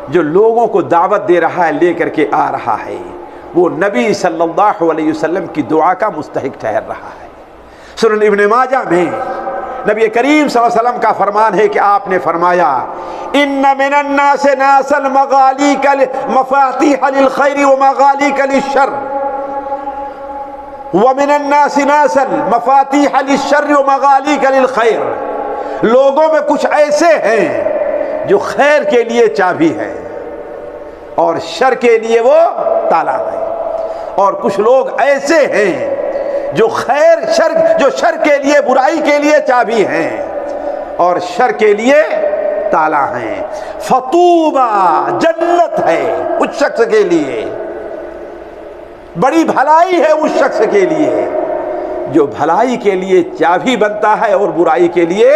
جو لوگوں کو دعوت دے رہا ہے، لے کر کے آ رہا ہے، وہ نبی صلی اللہ علیہ وسلم کی دعا کا مستحق ٹھہر رہا ہے۔ سنن ابن ماجہ میں نبی کریم صلی اللہ علیہ وسلم کا فرمان ہے کہ آپ نے فرمایا ان من الناس ناسا مغالیک مفاتیح للخیر ومغالیک للشر، ومن الناس ناسا مفاتیح للشر ومغالیک للخیر، لوگوں میں کچھ ایسے ہیں جو خیر کے لیے چابی ہے اور شر کے لیے وہ تالا ہے، اور کچھ لوگ ایسے ہیں جو شر کے لیے، برائی کے لیے چابی ہیں اور شر کے لیے تالا ہیں۔ فطوبہ، جنت ہے اس شخص کے لیے، بڑی بھلائی ہے اس شخص کے لیے جو بھلائی کے لیے چابی بنتا ہے اور برائی کے لیے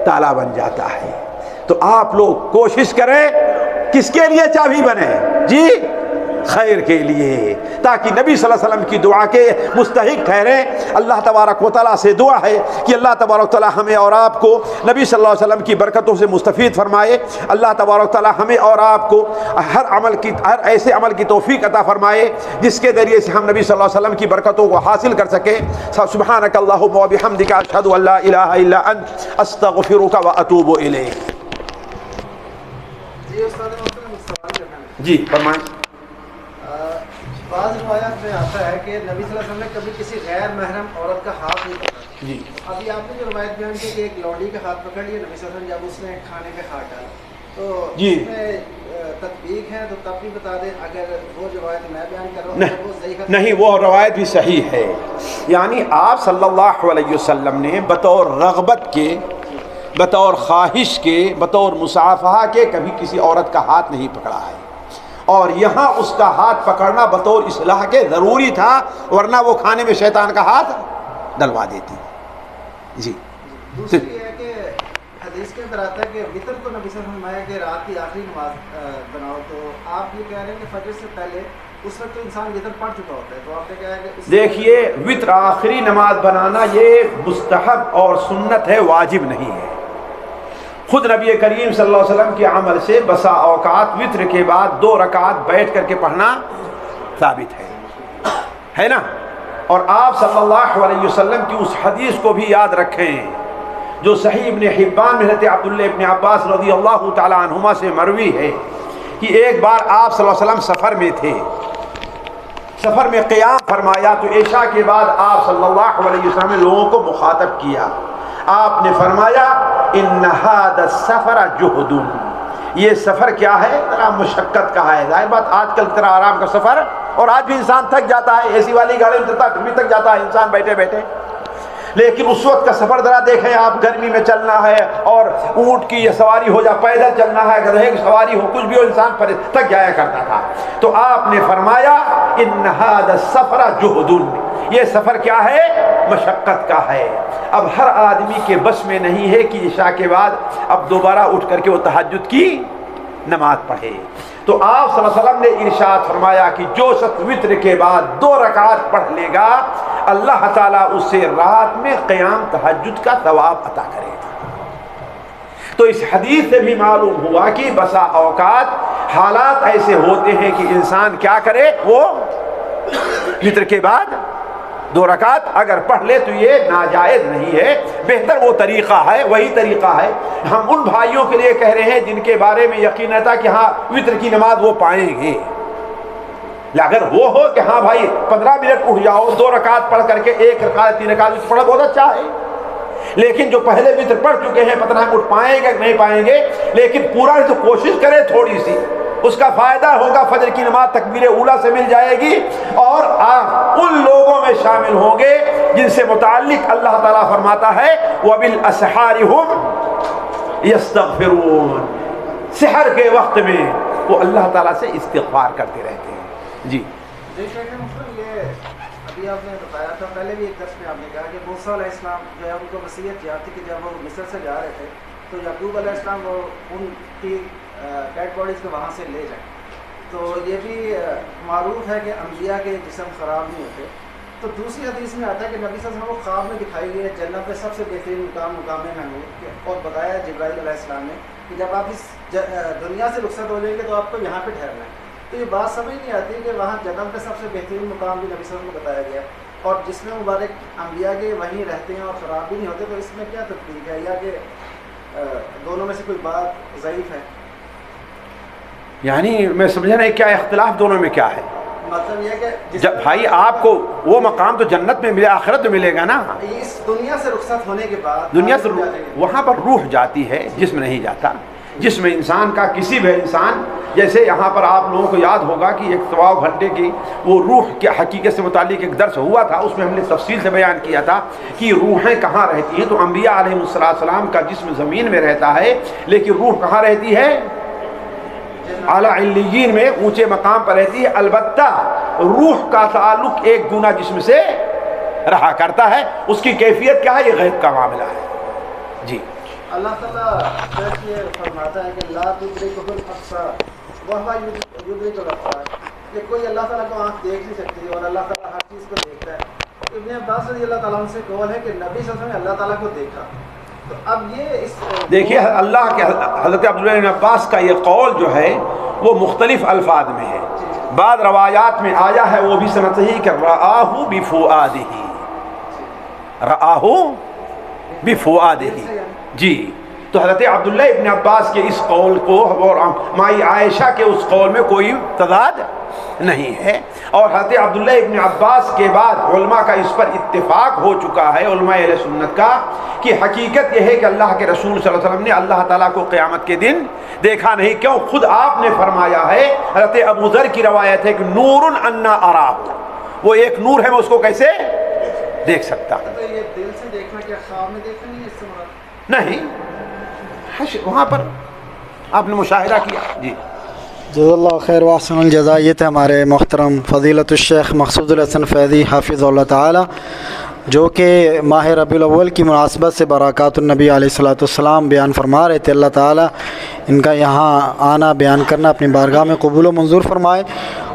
تالا بن جاتا ہے۔ تو آپ لوگ کوشش کریں کس کے لیے چابی بنے؟ جی، خیر کے لیے، تاکہ نبی صلی اللہ علیہ وسلم کی دعا کے مستحق ٹھہریں۔ اللہ تبارک و تعالیٰ سے دعا ہے کہ اللہ تبارک و تعالیٰ ہمیں اور آپ کو نبی صلی اللہ علیہ وسلم کی برکتوں سے مستفید فرمائے۔ اللہ تبارک و تعالیٰ ہمیں اور آپ کو ہر ایسے عمل کی توفیق عطا فرمائے جس کے ذریعے سے ہم نبی صلی اللہ علیہ وسلم کی برکتوں کو حاصل کر سکیں۔ سبحانک اللہم و بحمدک، اشہد ان لا الہ الا انت، استغفرک و اتوب الیک۔ جی فرمائیں۔ بعض روایات میں آتا ہے کہ نبی صلی اللہ علیہ وسلم نے کبھی کسی غیر محرم عورت کا ہاتھ نہیں پکڑا۔ جی، ابھی آپ نے جو روایت بیان کی کہ ایک لوڈی کا ہاتھ پکڑ لیا نبی صلی اللہ علیہ وسلم جب اس نے کھانے کا ہاتھ ڈالا، تو جی اس میں تطبیق ہے، تو تب بھی بتا دیں اگر وہ جو روایت میں بیان کر رہا ہوں وہ صحیح ہے؟ نہیں، وہ روایت بھی صحیح ہے، یعنی آپ صلی اللہ علیہ وسلم نے بطور رغبت کے، بطور خواہش کے، بطور مصافحہ کے کبھی کسی عورت کا ہاتھ نہیں پکڑا ہے، اور یہاں اس کا ہاتھ پکڑنا بطور اصلاح کے ضروری تھا، ورنہ وہ کھانے میں شیطان کا ہاتھ ڈلوا دیتی۔ جی، دوسری ہے کہ حدیث کے اندر آتا ہے کہ وطر تو نبی صلی اللہ علیہ وسلم نے فرمایا کہ رات کی آخری نماز بناؤ، تو آپ یہ کہہ رہے ہیں کہ فجر سے پہلے اس وقت تو انسان وطر پڑھ چکا ہوتا ہے، تو آپ نے کہا ہے کہ دیکھیے وطر آخری نماز بنانا یہ مستحب اور سنت ہے، واجب نہیں ہے۔ خود نبی کریم صلی اللہ علیہ وسلم کے عمل سے بسا اوقات وطر کے بعد 2 رکعت بیٹھ کر کے پڑھنا ثابت ہے نا، اور آپ صلی اللہ علیہ وسلم کی اس حدیث کو بھی یاد رکھیں جو صحیح ابن حبان میں حضرت عبداللہ ابن عباس رضی اللہ تعالی عنہما سے مروی ہے کہ ایک بار آپ صلی اللہ علیہ وسلم سفر میں تھے، سفر میں قیام فرمایا، تو عشاء کے بعد آپ صلی اللہ علیہ وسلم نے لوگوں کو مخاطب کیا، آپ نے فرمایا ان ھذا السفر جہد، یہ سفر کیا ہے؟ ذرا مشقت کا ہے، ظاہر بات آج کل کی طرح آرام کا سفر، اور آج بھی انسان تھک جاتا ہے، اے سی والی گاڑی میں چلتا بھی تھک جاتا ہے انسان بیٹھے بیٹھے، لیکن اس وقت کا سفر ذرا دیکھیں آپ، گرمی میں چلنا ہے اور اونٹ کی یہ سواری ہو، یا پیدل چلنا ہے، گدھے کی سواری ہو، کچھ بھی ہو، انسان تھک جایا کرتا تھا، تو آپ نے فرمایا ان ھذا السفر جہد، یہ سفر کیا ہے؟ مشقت کا ہے۔ اب ہر آدمی کے بس میں نہیں ہے کہ عشاء کے بعد اب دوبارہ اٹھ کر کے وہ تہجد کی نماز پڑھے، تو آپ صلی اللہ علیہ وسلم نے ارشاد فرمایا کہ جو شخص وطر کے بعد 2 رکعت پڑھ لے گا اللہ تعالیٰ اسے رات میں قیام تہجد کا ثواب عطا کرے گا۔ تو اس حدیث سے بھی معلوم ہوا کہ بسا اوقات حالات ایسے ہوتے ہیں کہ انسان کیا کرے، وہ وطر کے بعد 2 رکعت اگر پڑھ لے تو یہ ناجائز نہیں ہے، بہتر وہ طریقہ ہے، وہی طریقہ ہے۔ ہم ان بھائیوں کے لیے کہہ رہے ہیں جن کے بارے میں یقین تھا کہ ہاں وطر کی نماز وہ پائیں گے، اگر وہ ہو کہ ہاں بھائی 15 منٹ اٹھ جاؤ، 2 رکعت پڑھ کر کے 1 رکعت 3 رکعت پڑھا بہت اچھا ہے، لیکن جو پہلے وطر پڑھ چکے ہیں پتہ نہیں اٹھ پائیں گے کہ نہیں پائیں گے، لیکن پورا تو کوشش کرے تھوڑی سی، اس کا فائدہ ہوگا، فجر کی نماز تکبیر اولیٰ سے مل جائے گی، اور آپ ان لوگوں میں شامل ہوں گے جن سے متعلق اللہ تعالیٰ فرماتا ہے وَبِالْأَسْحَارِ هُمْ يَسْتَغْفِرُونَ، سحر کے وقت میں وہ اللہ تعالیٰ سے استغفار کرتے رہتے ہیں۔ جی دیکھیں یہ ابھی آپ نے بتایا تھا، پہلے بھی ایک درس میں آپ نے کہا کہ موسیٰ علیہ السلام جو ہے ان کو وصیت کیا تھی کہ جب وہ مصر سے جا رہے تھے تو یعقوب علیہ السلام وہ ان کی ڈیڈ باڈیز کو وہاں سے لے جائیں. تو یہ بھی معروف ہے کہ انبیاء کے جسم خراب نہیں ہوتے. تو دوسری حدیث میں آتا ہے کہ نبی صلی اللہ علیہ وسلم کو خواب میں دکھائی گئی ہے جنت میں سب سے بہترین مقام محمود، اور بتایا جبرائیل علیہ السلام نے کہ جب آپ اس دنیا سے رخصت ہو جائیں گے تو آپ کو یہاں پہ ٹھہرنا ہے. تو یہ بات سمجھ نہیں آتی کہ وہاں جنت میں سب سے بہترین مقام بھی نبی صلی اللہ علیہ وسلم کو بتایا گیا اور جس میں مبارک انبیاء کے وہیں رہتے ہیں اور خراب بھی نہیں ہوتے. تو اس میں کیا تفریق ہے، یا کہ دونوں میں سے کوئی بات ضعیف ہے؟ یعنی میں سمجھا نہیں کیا اختلاف دونوں میں کیا ہے. مطلب یہ کہ جب بھائی آپ کو وہ مقام تو جنت میں ملے، آخرت میں ملے گا نا. اس دنیا سے رخصت ہونے کے بعد دنیا سے وہاں پر روح جاتی ہے، جسم نہیں جاتا. جسم انسان کا کسی بھی انسان، جیسے یہاں پر آپ لوگوں کو یاد ہوگا کہ ایک 1.25 گھنٹے کی وہ روح کے حقیقت سے متعلق ایک درس ہوا تھا، اس میں ہم نے تفصیل سے بیان کیا تھا کہ روحیں کہاں رہتی ہیں. تو انبیاء علیہ السلام کا جسم زمین میں رہتا ہے، لیکن روح کہاں رہتی ہے؟ اعلیٰ علیین میں، اونچے مقام پر رہتی ہے. البتہ روح کا تعلق ایک گنا جسم سے رہا کرتا ہے. اس کی کیفیت کیا ہے؟ یہ غیب کا معاملہ ہے. جی اللہ تعالیٰ یہ فرماتا ہے کہ لا تدرکہ الابصار وہو یدرک الابصار، کہ کوئی اللہ تعالیٰ کو آنکھ دیکھ نہیں سکتی اور اللہ تعالیٰ ہر چیز کو دیکھتا ہے. ابن عباس رضی اللہ تعالیٰ عنہ سے قول ہے کہ نبی صلی اللہ علیہ وسلم نے اللہ تعالیٰ کو دیکھا. تو اب یہ اس دیکھیے اللہ کے حضرت عبداللہ بن عباس کا یہ قول جو ہے وہ مختلف الفاظ میں ہے. بعض روایات میں آیا ہے وہ بھی سمجھتے ہی کہ رآہ بفؤادہ، رآہ بفؤادہ. جی تو حضرت عبداللہ ابن عباس کے اس قول کو اور مائی عائشہ کے اس قول میں کوئی تضاد نہیں ہے. اور حضرت عبداللہ ابن عباس کے بعد علماء کا اس پر اتفاق ہو چکا ہے، علماء اہل سنت کا، کہ حقیقت یہ ہے کہ اللہ کے رسول صلی اللہ علیہ وسلم نے اللہ تعالیٰ کو قیامت کے دن دیکھا نہیں. کیوں؟ خود آپ نے فرمایا ہے، حضرت ابو ذر کی روایت ہے کہ نور انا اراہ، وہ ایک نور ہے، میں اس کو کیسے دیکھ سکتا. تو یہ دل سے دیکھنا کیا خواب میں دیکھنا نہیں، اس سے مراد نہیں، وہاں پر آپ نے مشاہدہ کیا. جی جزا اللہ خیر و احسن الجزا. یہ تھے ہمارے محترم فضیلت الشیخ مقصود الحسن فیضی حافظ اللہ تعالی، جو کہ ماہ ربیع الاول کی مناسبت سے برکات النبی علیہ الصلوۃ والسلام بیان فرما رہے تھے. اللہ تعالی ان کا یہاں آنا بیان کرنا اپنی بارگاہ میں قبول و منظور فرمائے.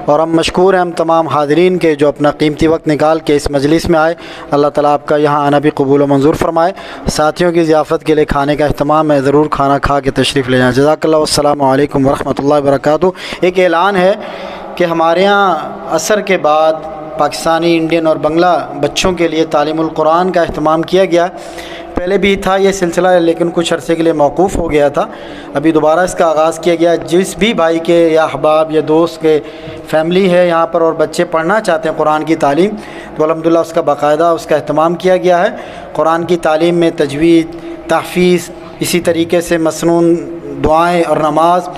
اور ہم مشکور ہیں ہم تمام حاضرین کے جو اپنا قیمتی وقت نکال کے اس مجلس میں آئے. اللہ تعالیٰ آپ کا یہاں آنا بھی قبول و منظور فرمائے. ساتھیوں کی ضیافت کے لیے کھانے کا اہتمام ہے، ضرور کھانا کھا کے تشریف لے جائیں. جزاک اللہ. السلام علیکم ورحمۃ اللہ وبرکاتہ. ایک اعلان ہے کہ ہمارے یہاں عصر کے بعد پاکستانی، انڈین اور بنگلہ بچوں کے لیے تعلیم القرآن کا اہتمام کیا گیا. پہلے بھی تھا یہ سلسلہ، لیکن کچھ عرصے کے لیے موقوف ہو گیا تھا. ابھی دوبارہ اس کا آغاز کیا گیا. جس بھی بھائی کے یا احباب یا دوست کے فیملی ہے یہاں پر اور بچے پڑھنا چاہتے ہیں قرآن کی تعلیم، تو الحمدللہ اس کا باقاعدہ اس کا اہتمام کیا گیا ہے. قرآن کی تعلیم میں تجوید، تحفیظ، اسی طریقے سے مسنون دعائیں اور نماز،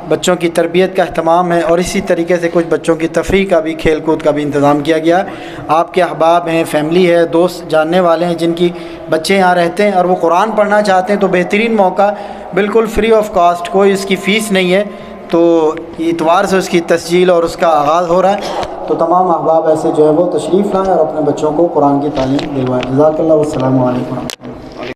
بچوں کی تربیت کا اہتمام ہے. اور اسی طریقے سے کچھ بچوں کی تفریح کا بھی، کھیل کود کا بھی انتظام کیا گیا ہے. آپ کے احباب ہیں، فیملی ہے، دوست جاننے والے ہیں جن کی بچے یہاں رہتے ہیں اور وہ قرآن پڑھنا چاہتے ہیں، تو بہترین موقع، بالکل فری آف کاسٹ، کوئی اس کی فیس نہیں ہے. تو اتوار سے اس کی تسجیل اور اس کا آغاز ہو رہا ہے. تو تمام احباب ایسے جو ہے وہ تشریف لائیں اور اپنے بچوں کو قرآن کی تعلیم دلوائیں. جزاک اللہ. والسلام علیکم.